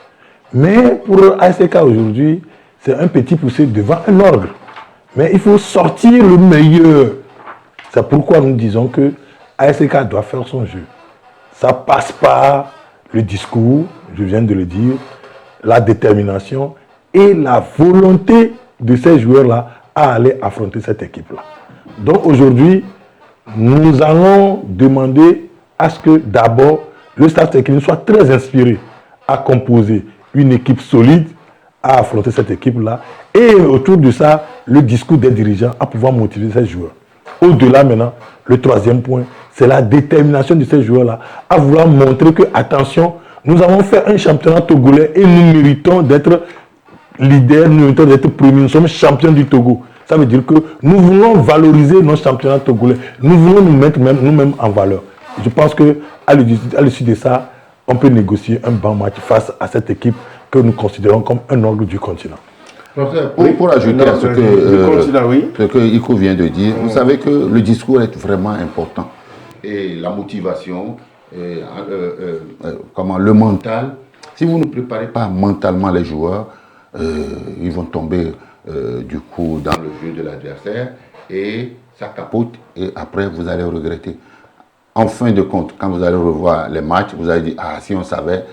Mais pour ASK aujourd'hui, c'est un petit poussé devant un ordre. Mais il faut sortir le meilleur. C'est pourquoi nous disons que ASK doit faire son jeu. Ça passe par le discours, je viens de le dire, la détermination et la volonté de ces joueurs-là à aller affronter cette équipe-là. Donc aujourd'hui, nous allons demander à ce que d'abord le staff technique soit très inspiré à composer une équipe solide, à affronter cette équipe-là, et autour de ça, le discours des dirigeants à pouvoir motiver ces joueurs. Au-delà maintenant, le troisième point, c'est la détermination de ces joueurs-là à vouloir montrer que, attention, nous avons fait un championnat togolais et nous méritons d'être leaders, nous méritons d'être premiers, nous sommes champions du Togo. Ça veut dire que nous voulons valoriser nos championnats togolais, nous voulons nous mettre nous-mêmes en valeur. Je pense qu'à l'issue de ça, on peut négocier un bon match face à cette équipe que nous considérons comme un ordre du continent. Pour ajouter à ce que Iko vient de dire, vous savez que le discours est vraiment important. Et la motivation, le mental, si vous ne préparez pas mentalement les joueurs, ils vont tomber du coup dans le jeu de l'adversaire et ça capote et après vous allez regretter. En fin de compte, quand vous allez revoir les matchs, vous allez dire, ah, si on savait.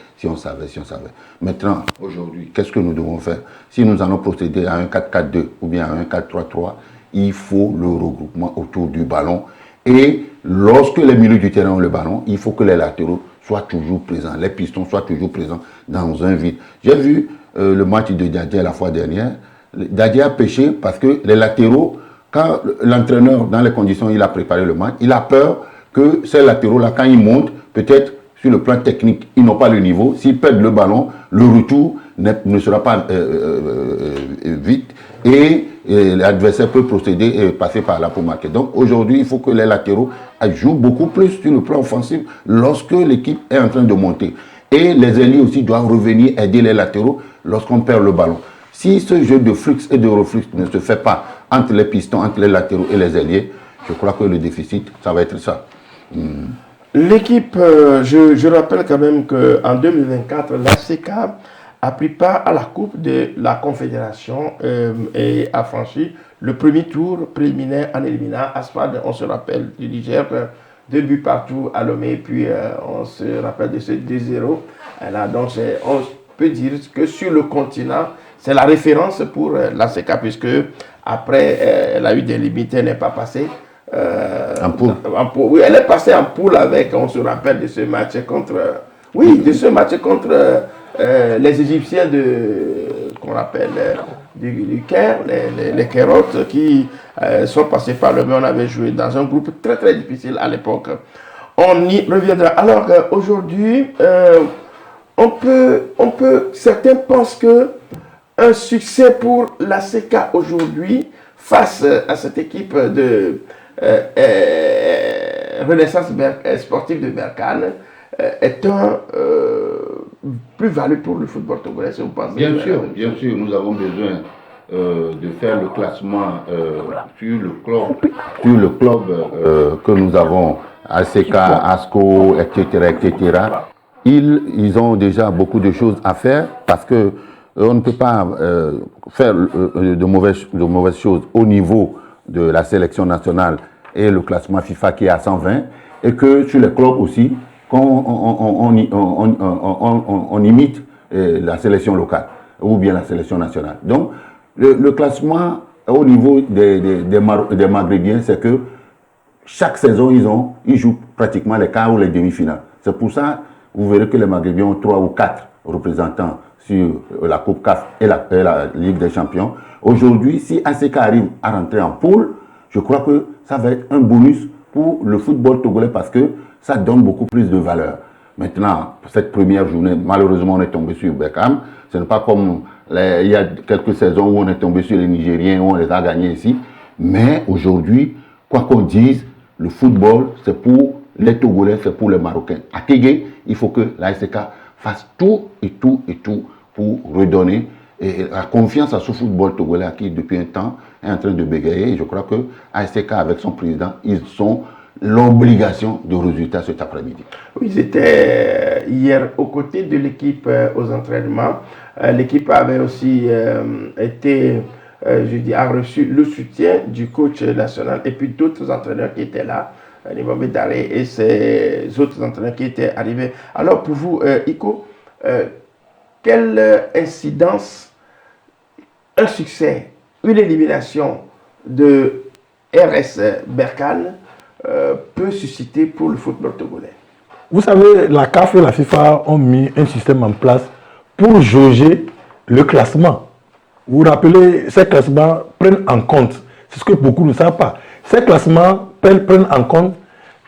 Maintenant, aujourd'hui, qu'est-ce que nous devons faire? Si nous allons procéder à un 4-4-2 ou bien à un 4-3-3, il faut le regroupement autour du ballon. Et lorsque les milieux du terrain ont le ballon, il faut que les latéraux soient toujours présents, les pistons soient toujours présents dans un vide. J'ai vu le match de Dadja la fois dernière. Dadja a pêché parce que les latéraux quand l'entraîneur, dans les conditions, il a préparé le match, il a peur que ces latéraux-là, quand ils montent, peut-être sur le plan technique, ils n'ont pas le niveau. S'ils perdent le ballon, le retour ne sera pas vite et l'adversaire peut procéder et passer par là pour marquer. Donc aujourd'hui, il faut que les latéraux jouent beaucoup plus sur le plan offensif lorsque l'équipe est en train de monter. Et les ailiers aussi doivent revenir aider les latéraux lorsqu'on perd le ballon. Si ce jeu de flux et de reflux ne se fait pas entre les pistons, entre les latéraux et les ailiers, je crois que le déficit, ça va être ça. L'équipe, je rappelle quand même qu'en 2024, l'ACK a pris part à la Coupe de la Confédération et a franchi le premier tour préliminaire en éliminant Aspad. On se rappelle du Niger, 2 buts partout à Lomé, puis on se rappelle de ce 2-0. Donc on peut dire que sur le continent, c'est la référence pour l'ACK, puisque après, elle a eu des limites, elle n'est pas passée. En poule. Oui, elle est passée en poule avec, on se rappelle de ce match contre, les Égyptiens qu'on appelle du Caire, les Kérotes, qui sont passés par le monde. On avait joué dans un groupe très très difficile à l'époque. On y reviendra. Alors aujourd'hui, certains pensent que un succès pour l'ACK aujourd'hui face à cette équipe de Renaissance sportive de Berkane est un plus-value pour le football togolais, si vous pensez. Bien sûr, nous avons besoin de faire le classement sur le club que nous avons, ACK, ASCO, etc. Ils ont déjà beaucoup de choses à faire parce que on ne peut pas faire de mauvaises choses au niveau de la sélection nationale et le classement FIFA qui est à 120, et que sur les clubs aussi, on imite la sélection locale ou bien la sélection nationale. Donc, le classement au niveau des Maghrébiens, c'est que chaque saison, ils jouent pratiquement les quarts ou les demi-finales. C'est pour ça, vous verrez que les Maghrébiens ont 3 ou 4 représentants sur la Coupe CAF et la Ligue des Champions. Aujourd'hui, si ACK arrive à rentrer en poule, je crois que ça va être un bonus pour le football togolais parce que ça donne beaucoup plus de valeur. Maintenant, pour cette première journée, malheureusement, on est tombé sur Beckham. Ce n'est pas comme il y a quelques saisons où on est tombé sur les Nigériens, où on les a gagnés ici. Mais aujourd'hui, quoi qu'on dise, le football, c'est pour les Togolais, c'est pour les Marocains. À Kégué, il faut que l'ASK fasse tout pour redonner la confiance à ce football togolais qui, depuis un temps, est en train de bégayer. Et je crois que ASK, avec son président, ils ont l'obligation de résultat cet après-midi. Oui, ils étaient hier aux côtés de l'équipe aux entraînements. L'équipe avait aussi a reçu le soutien du coach national et puis d'autres entraîneurs qui étaient là, Nibambe Daré et ces autres entraîneurs qui étaient arrivés. Alors pour vous, Iko, quelle incidence un succès, une élimination de RS Berkane peut susciter pour le football togolais? Vous savez, la CAF et la FIFA ont mis un système en place pour jauger le classement. Vous vous rappelez, ces classements prennent en compte, c'est ce que beaucoup ne savent pas, ces classements prennent en compte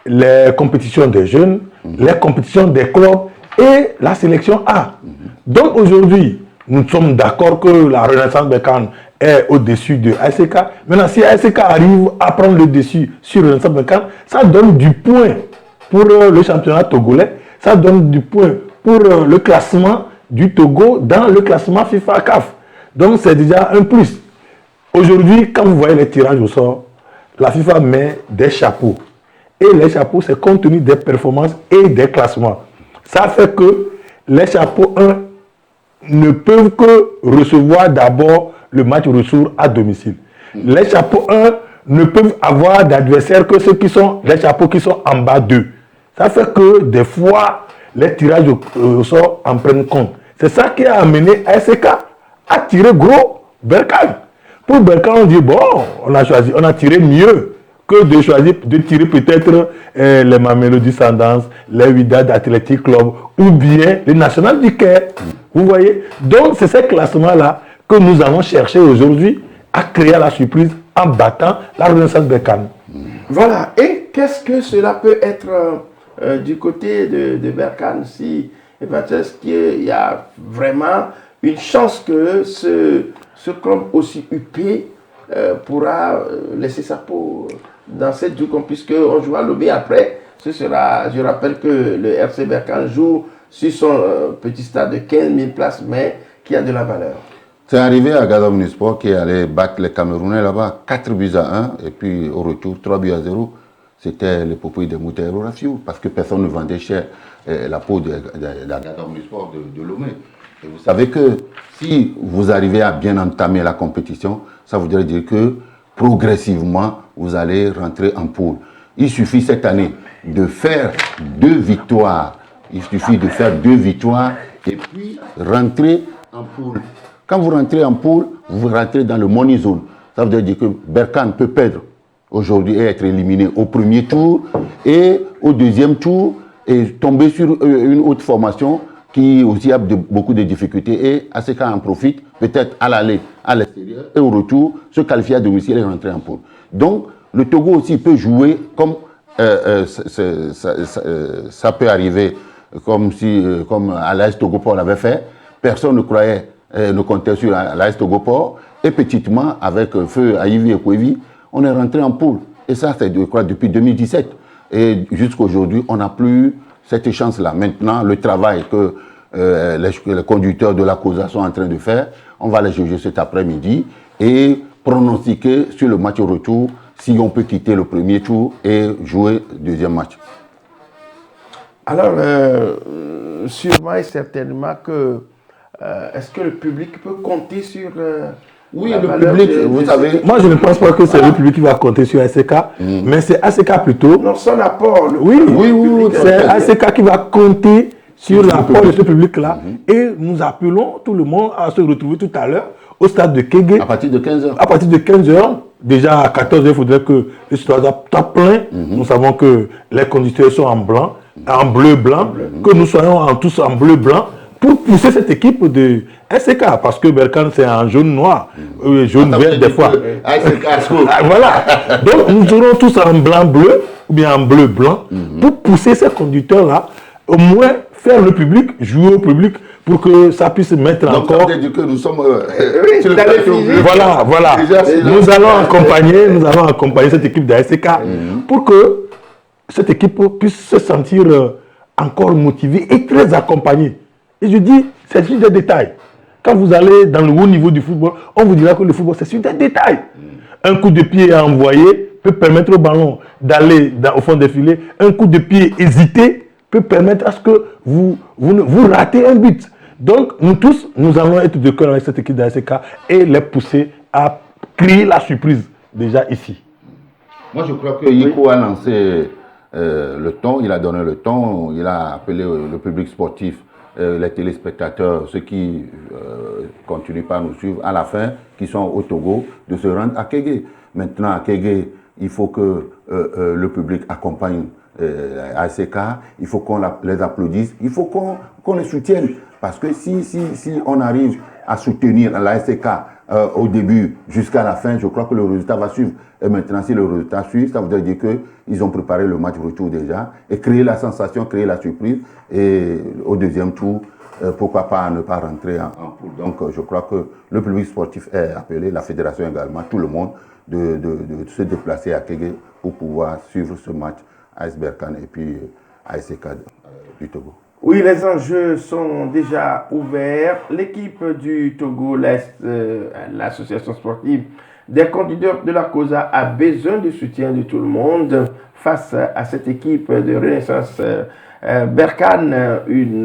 les compétitions des jeunes, les compétitions des clubs et la sélection A. Donc aujourd'hui, nous sommes d'accord que la Renaissance Berkane est au-dessus de ASK. Maintenant, si ASK arrive à prendre le dessus sur Renaissance Berkane, ça donne du point pour le championnat togolais, ça donne du point pour le classement du Togo dans le classement FIFA CAF. Donc c'est déjà un plus. Aujourd'hui, quand vous voyez les tirages au sort, la FIFA met des chapeaux. Et les chapeaux, c'est compte tenu des performances et des classements. Ça fait que les chapeaux 1 ne peuvent que recevoir d'abord le match retour à domicile. Les chapeaux 1 ne peuvent avoir d'adversaires que ceux qui sont les chapeaux qui sont en bas d'eux. Ça fait que des fois, les tirages au sort en prennent compte. C'est ça qui a amené ASK à tirer gros Berkane. Pour Berkane, on dit bon, on a tiré mieux que de tirer peut-être les Mamelody Sundowns, les Wydad Athletic Club ou bien les National du Caire. Vous voyez? Donc c'est ce classement-là que nous allons chercher aujourd'hui à créer la surprise en battant la Renaissance Berkane. Voilà. Et qu'est-ce que cela peut être du côté de Berkane si est-ce qu'il y a vraiment une chance que ce club aussi huppé pourra laisser sa peau dans cette joue, puisqu'on joue à Lobé après. Ce sera, je rappelle que le RC Berkane joue sur son petit stade de 15 000 places, mais qui a de la valeur. C'est arrivé à Gaza Omnisport qui allait battre les Camerounais là-bas, 4 buts à 1, et puis au retour, 3 buts à 0. C'était les propriétaires de Moutero Rafiou, parce que personne ne vendait cher la peau de Gaza Omnisport de Lomé. Et vous savez que si vous arrivez à bien entamer la compétition, ça voudrait dire que progressivement, vous allez rentrer en poule. Il suffit cette année de faire 2 victoires. Il suffit de faire 2 victoires et puis rentrer en poule. Quand vous rentrez en poule, vous rentrez dans le money zone. Ça veut dire que Berkane peut perdre aujourd'hui et être éliminé au premier tour et au deuxième tour et tomber sur une autre formation qui aussi a beaucoup de difficultés et ACK en profite, peut-être à l'aller, à l'extérieur et au retour, se qualifier à domicile et rentrer en poule. Donc, le Togo aussi peut jouer comme ça peut arriver comme à l'AS Togoport l'avait fait. Personne ne croyait, ne comptait sur l'AS Togoport. Et petitement, avec Feu Aïvi et Kouevi, on est rentré en poule. Et ça, c'est depuis 2017. Et jusqu'à aujourd'hui, on n'a plus cette chance-là. Maintenant, le travail que les conducteurs de la COSA sont en train de faire, on va les juger cet après-midi et pronostiquer sur le match au retour si on peut quitter le premier tour et jouer le deuxième match. Alors, sûrement et certainement que est-ce que le public peut compter sur oui, le public, vous savez. Moi, je ne pense pas que c'est le public qui va compter sur ACK, mais c'est ACK plutôt. Non, son apport. Oui, c'est ACK qui va compter sur l'apport de ce public-là. Et nous appelons tout le monde à se retrouver tout à l'heure au stade de Kégué. À partir de 15h. À partir de 15h. Déjà à 14h, il faudrait que le stade soit plein. Nous savons que les conducteurs sont en blanc, en bleu-blanc, que nous soyons tous en bleu-blanc pour pousser cette équipe de SK, parce que Berkane c'est en jaune-noir, jaune-vert des fois. Voilà. Donc nous serons tous en blanc-bleu ou bien en bleu-blanc pour pousser ces conducteurs-là, au moins faire le public, jouer au public pour que ça puisse mettre donc, encore. Ça veut dire que nous sommes sur le voilà. Nous allons accompagner cette équipe de SK pour que cette équipe puisse se sentir encore motivée et très accompagnée. Et je dis, c'est juste des détails. Quand vous allez dans le haut niveau du football, on vous dira que le football, c'est juste des détails. Un coup de pied à envoyer peut permettre au ballon d'aller au fond des filets. Un coup de pied hésité peut permettre à ce que vous ratez un but. Donc, nous tous, nous allons être de cœur avec cette équipe d'ASK et les pousser à créer la surprise déjà ici. Moi, je crois que Yiko a lancé le ton, il a donné le ton, il a appelé le public sportif, les téléspectateurs, ceux qui continuent pas à nous suivre à la fin, qui sont au Togo, de se rendre à Kégué. Maintenant, à Kégué, il faut que le public accompagne ASK, il faut qu'on les applaudisse, il faut qu'on les soutienne. Parce que si on arrive à soutenir l'ASK au début jusqu'à la fin, je crois que le résultat va suivre. Et maintenant, si le résultat suit, ça veut dire qu'ils ont préparé le match retour déjà et créer la sensation, créer la surprise. Et au deuxième tour, pourquoi pas ne pas rentrer en poule. Donc, je crois que le public sportif est appelé, la fédération également, tout le monde, de se déplacer à Kégué pour pouvoir suivre ce match AS Berkane et puis ASK du Togo. Oui, les enjeux sont déjà ouverts. L'équipe du Togo, l'association sportive des conducteurs de la COSA, a besoin du soutien de tout le monde face à cette équipe de Renaissance Berkane,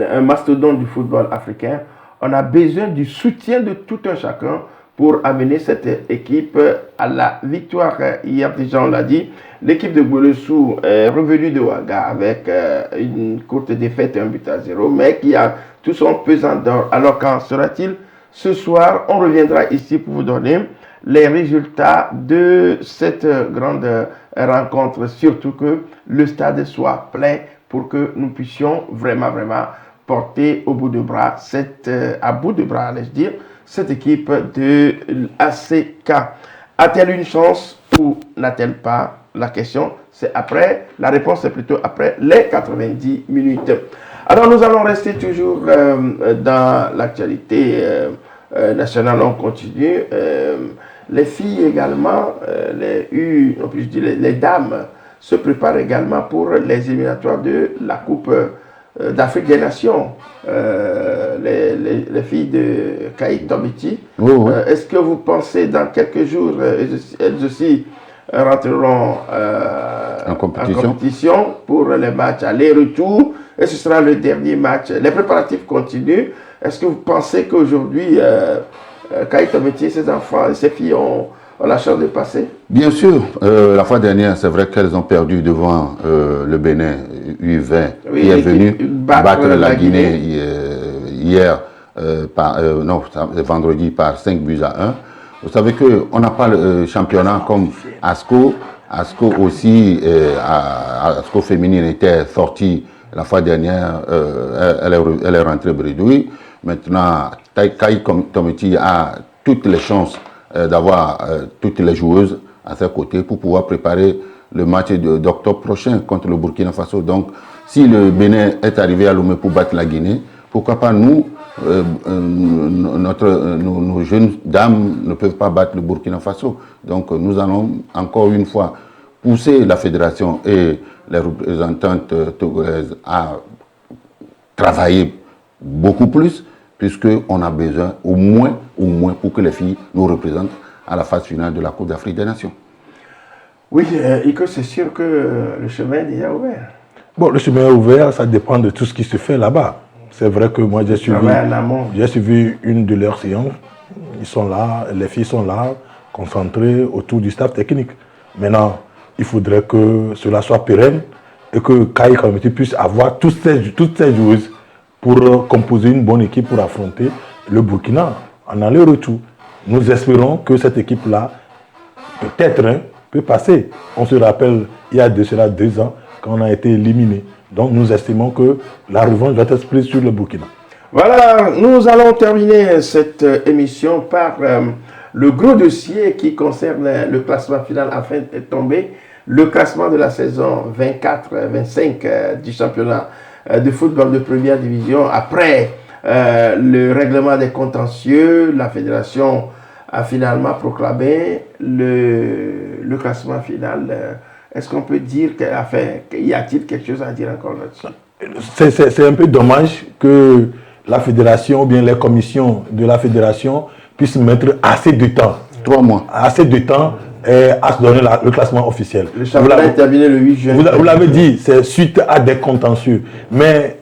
un mastodonte du football africain. On a besoin du soutien de tout un chacun pour amener cette équipe à la victoire. Hier déjà, on l'a dit, l'équipe de Boulessou est revenue de Ouaga avec une courte défaite, 1-0, mais qui a tout son pesant d'or. Alors, qu'en sera-t-il ce soir? On reviendra ici pour vous donner les résultats de cette grande rencontre, surtout que le stade soit plein pour que nous puissions vraiment porter au bout de bras, à bout de bras, allais-je dire, cette équipe de ACK. A-t-elle une chance ou n'a-t-elle pas? La question, c'est après. La réponse, c'est plutôt après les 90 minutes. Alors, nous allons rester toujours dans l'actualité nationale. On continue. Les filles également, les dames se préparent également pour les éliminatoires de la Coupe d'Afrique des Nations. Les filles de Kaïk Tomiti. Oui. Est-ce que vous pensez dans quelques jours, elles aussi rentreront en compétition pour les matchs aller-retour et ce sera le dernier match. Les préparatifs continuent. Est-ce que vous pensez qu'aujourd'hui, Kaïk Tomiti, ses enfants et ses filles ont la chance de passer? Bien sûr. La fois dernière, c'est vrai qu'elles ont perdu devant le Bénin U20 qui est venu battre la Guinée hier, vendredi par 5-1. Vous savez qu'on n'a pas le championnat comme ASCO. ASCO aussi, ASCO féminine était sortie la fois dernière, elle est rentrée bredouille. Maintenant, Kaïk Tomiti a toutes les chances d'avoir toutes les joueuses à ses côtés pour pouvoir préparer le match d'octobre prochain contre le Burkina Faso. Donc, si le Bénin est arrivé à Lomé pour battre la Guinée, pourquoi pas nous, nos jeunes dames ne peuvent pas battre le Burkina Faso. Donc, nous allons encore une fois pousser la fédération et les représentantes togolaises à travailler beaucoup plus, puisqu'on a besoin au moins pour que les filles nous représentent à la phase finale de la Coupe d'Afrique des Nations. Oui, et que c'est sûr que le chemin est déjà ouvert. Bon, le chemin est ouvert, ça dépend de tout ce qui se fait là-bas. C'est vrai que moi j'ai suivi une de leurs séances. Ils sont là, les filles sont là, concentrées autour du staff technique. Maintenant, il faudrait que cela soit pérenne et que Kaïk Tomiti puisse avoir toutes ces joueuses pour composer une bonne équipe pour affronter le Burkina en aller-retour. Nous espérons que cette équipe-là, peut-être, peut passer. On se rappelle, il y a de cela 2 ans, quand on a été éliminé. Donc nous estimons que la revanche doit être prise sur le Burkina. Voilà, nous allons terminer cette émission par le gros dossier qui concerne le classement final afin de tomber. Le classement de la saison 24-25 du championnat de football de première division. Après le règlement des contentieux, la fédération a finalement proclamé le classement final. Est-ce qu'on peut dire y a-t-il quelque chose à dire encore là-dessus? C'est un peu dommage que la fédération ou bien les commissions de la fédération puissent mettre assez de temps. 3 mois. Assez de temps à se donner le classement officiel. Le championnat est terminé le 8 juin. Vous l'avez dit, c'est suite à des contentieux. Mais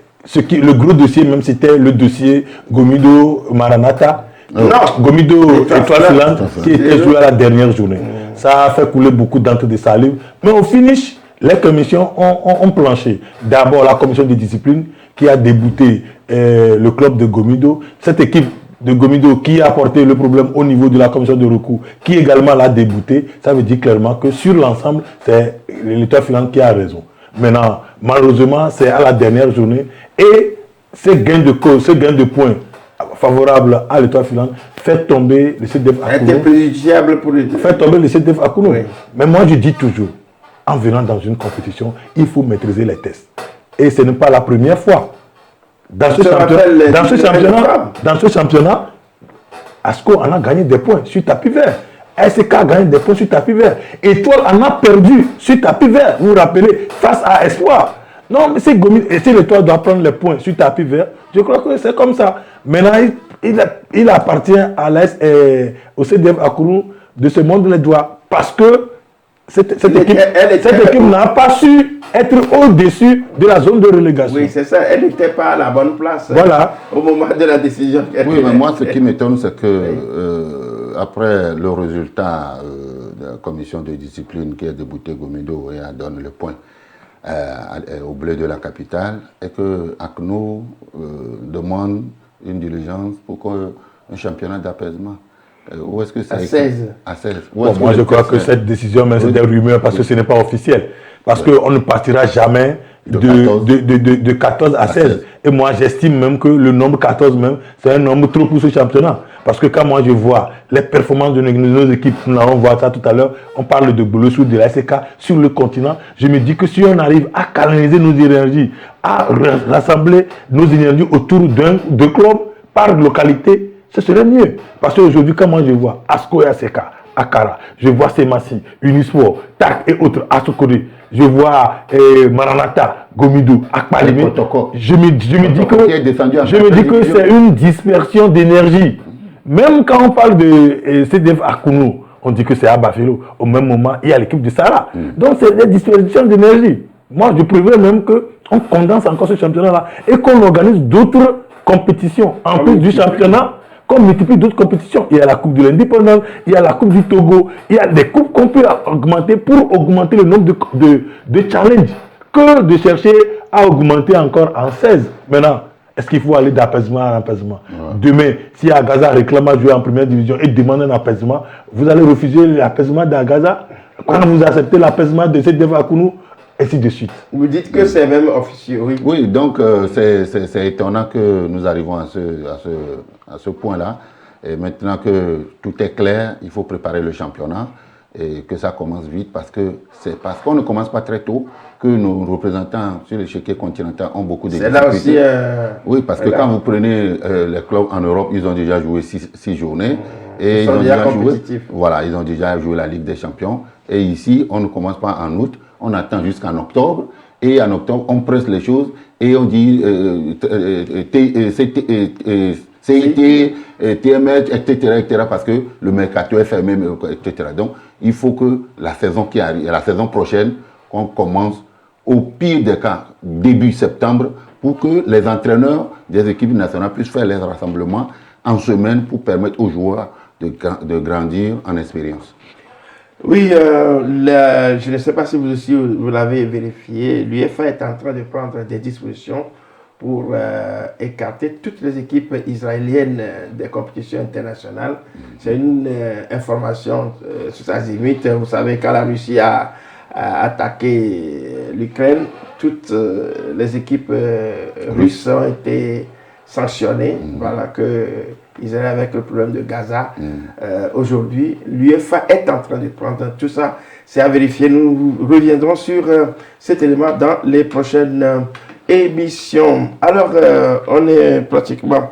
le gros dossier, même c'était le dossier Gomido Maranatha. Non, Gomido Étoile Filante qui était joué à la dernière journée. Ça a fait couler beaucoup d'encre de salive. Mais au finish, les commissions ont planché. D'abord, la commission de discipline qui a débouté le club de Gomido. Cette équipe de Gomido qui a apporté le problème au niveau de la commission de recours, qui également l'a débouté, ça veut dire clairement que sur l'ensemble, c'est l'Étoile Filante qui a raison. Maintenant, malheureusement, c'est à la dernière journée. Et ce gain de points favorable à l'Étoile Filante fait tomber le CDF Akouno. C'était préjudiciable pour les deux. Fait tomber le CDF Akouno. Oui. Mais moi, je dis toujours, en venant dans une compétition, il faut maîtriser les tests. Et ce n'est pas la première fois. Dans ce championnat, ASCO en a gagné des points sur tapis vert. SK a gagné des points sur tapis vert. Étoile en a perdu sur tapis vert. Vous vous rappelez, face à Espoir. Non, mais si l'Étoile doit prendre les points sur tapis vert, je crois que c'est comme ça. Maintenant, il appartient au CDF Akouno de se montrer les doigts parce que cette équipe n'a pas su être au-dessus de la zone de relégation. Oui, c'est ça. Elle n'était pas à la bonne place au moment de la décision. Oui, mais moi, ce qui m'étonne, c'est que après le résultat de la commission de discipline qui a débouté Gomido et a donné le point au bleu de la capitale, et que ACNO demande une diligence pour un championnat d'apaisement. Où est-ce que ça à 16. À 16. Bon, moi, je crois que cette décision, mais c'est des rumeurs parce que ce n'est pas officiel. Parce qu'on ne partira jamais de 14 à 16. Et moi, j'estime même que le nombre 14, même, c'est un nombre trop pour ce championnat. Parce que quand moi je vois les performances de nos équipes, nous allons voir ça tout à l'heure, on parle de Boulossou, de la SK sur le continent. Je me dis que si on arrive à canaliser nos énergies, à rassembler nos énergies autour de clubs par localité, ce serait mieux. Parce qu'aujourd'hui, quand moi je vois Asko et ASK, Akara, je vois Semassi, Unisport, TAC et autres, Asokode, je vois Maranata, Gomido, Akpalime, je me dis que c'est une dispersion d'énergie. Même quand on parle de CDF Akounou, on dit que c'est Abafelo. Au même moment, il y a l'équipe de Sarah. Donc c'est des dispersions d'énergie. Moi, je préfère même qu'on condense encore ce championnat-là et qu'on organise d'autres compétitions en plus du championnat. Qu'on multiplie d'autres compétitions. Il y a la Coupe de l'Indépendance, il y a la Coupe du Togo, il y a des coupes qu'on peut augmenter pour augmenter le nombre de challenges que de chercher à augmenter encore en 16. Maintenant, est-ce qu'il faut aller d'apaisement en apaisement? Demain, si Agaza réclame à jouer en première division et demande un apaisement, vous allez refuser l'apaisement d'Agaza quand vous acceptez l'apaisement de cette Devakounou, ainsi de suite. Vous dites que c'est même officieux, oui. Oui, donc c'est étonnant que nous arrivons à ce point-là. Et maintenant que tout est clair, il faut préparer le championnat et que ça commence vite parce que c'est parce qu'on ne commence pas très tôt que nos représentants sur l'échiquier continental ont beaucoup de difficultés. C'est là aussi... oui, parce que quand vous prenez les clubs en Europe, ils ont déjà joué 6 journées. Et ils ont déjà joué, voilà, ils ont déjà joué la Ligue des Champions. Et ici, on ne commence pas en août, on attend jusqu'en octobre. Et en octobre, on presse les choses et on dit CIT, TMH, etc., parce que le mercato est fermé, etc. Donc, il faut que la saison qui arrive, la saison prochaine, on commence au pire des cas, début septembre, pour que les entraîneurs des équipes nationales puissent faire les rassemblements en semaine pour permettre aux joueurs de grandir en expérience. Oui, je ne sais pas si vous aussi vous l'avez vérifié, l'UEFA est en train de prendre des dispositions pour écarter toutes les équipes israéliennes des compétitions internationales. C'est une information sur sa limite. Vous savez, quand la Russie a attaqué l'Ukraine, toutes les équipes russes ont été sanctionnées. Voilà que Israël avec le problème de Gaza. Aujourd'hui, l'UEFA est en train de prendre tout ça. C'est à vérifier. Nous reviendrons sur cet élément dans les prochaines émissions. Alors, on est pratiquement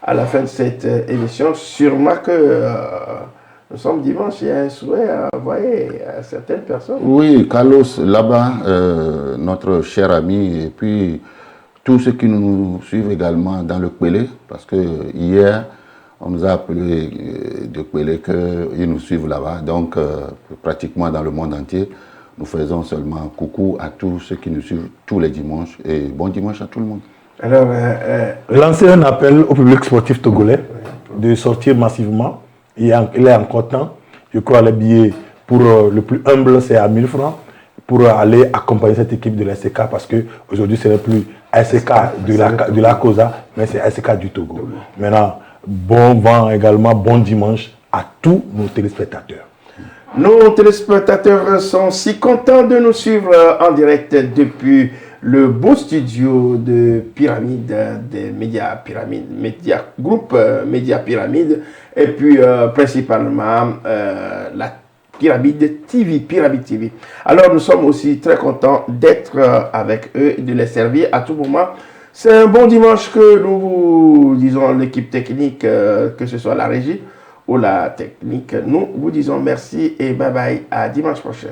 à la fin de cette émission. Sûrement que nous sommes dimanche. Il y a un souhait à envoyer à certaines personnes. Oui, Carlos, là-bas, notre cher ami, et puis tous ceux qui nous suivent également dans le Kpélé, parce que hier, on nous a appelé de Kpélé qu'ils nous suivent là-bas. Donc, pratiquement dans le monde entier, nous faisons seulement coucou à tous ceux qui nous suivent tous les dimanches. Et bon dimanche à tout le monde. Alors, lancer un appel au public sportif togolais de sortir massivement. Il est encore temps. Je crois que les billets pour le plus humble, c'est à 1000 francs pour aller accompagner cette équipe de l'ASK parce qu'aujourd'hui, ce n'est plus ASK de la COSA, mais c'est ASK du Togo. Maintenant, bon vent également, bon dimanche à tous nos téléspectateurs. Nos téléspectateurs sont si contents de nous suivre en direct depuis le beau studio de Pyramide, des médias Pyramide, groupe Média Pyramide, et puis principalement la Pyramide TV. Alors nous sommes aussi très contents d'être avec eux et de les servir à tout moment. C'est un bon dimanche que nous vous disons, l'équipe technique, que ce soit la régie ou la technique. Nous vous disons merci et bye bye, à dimanche prochain.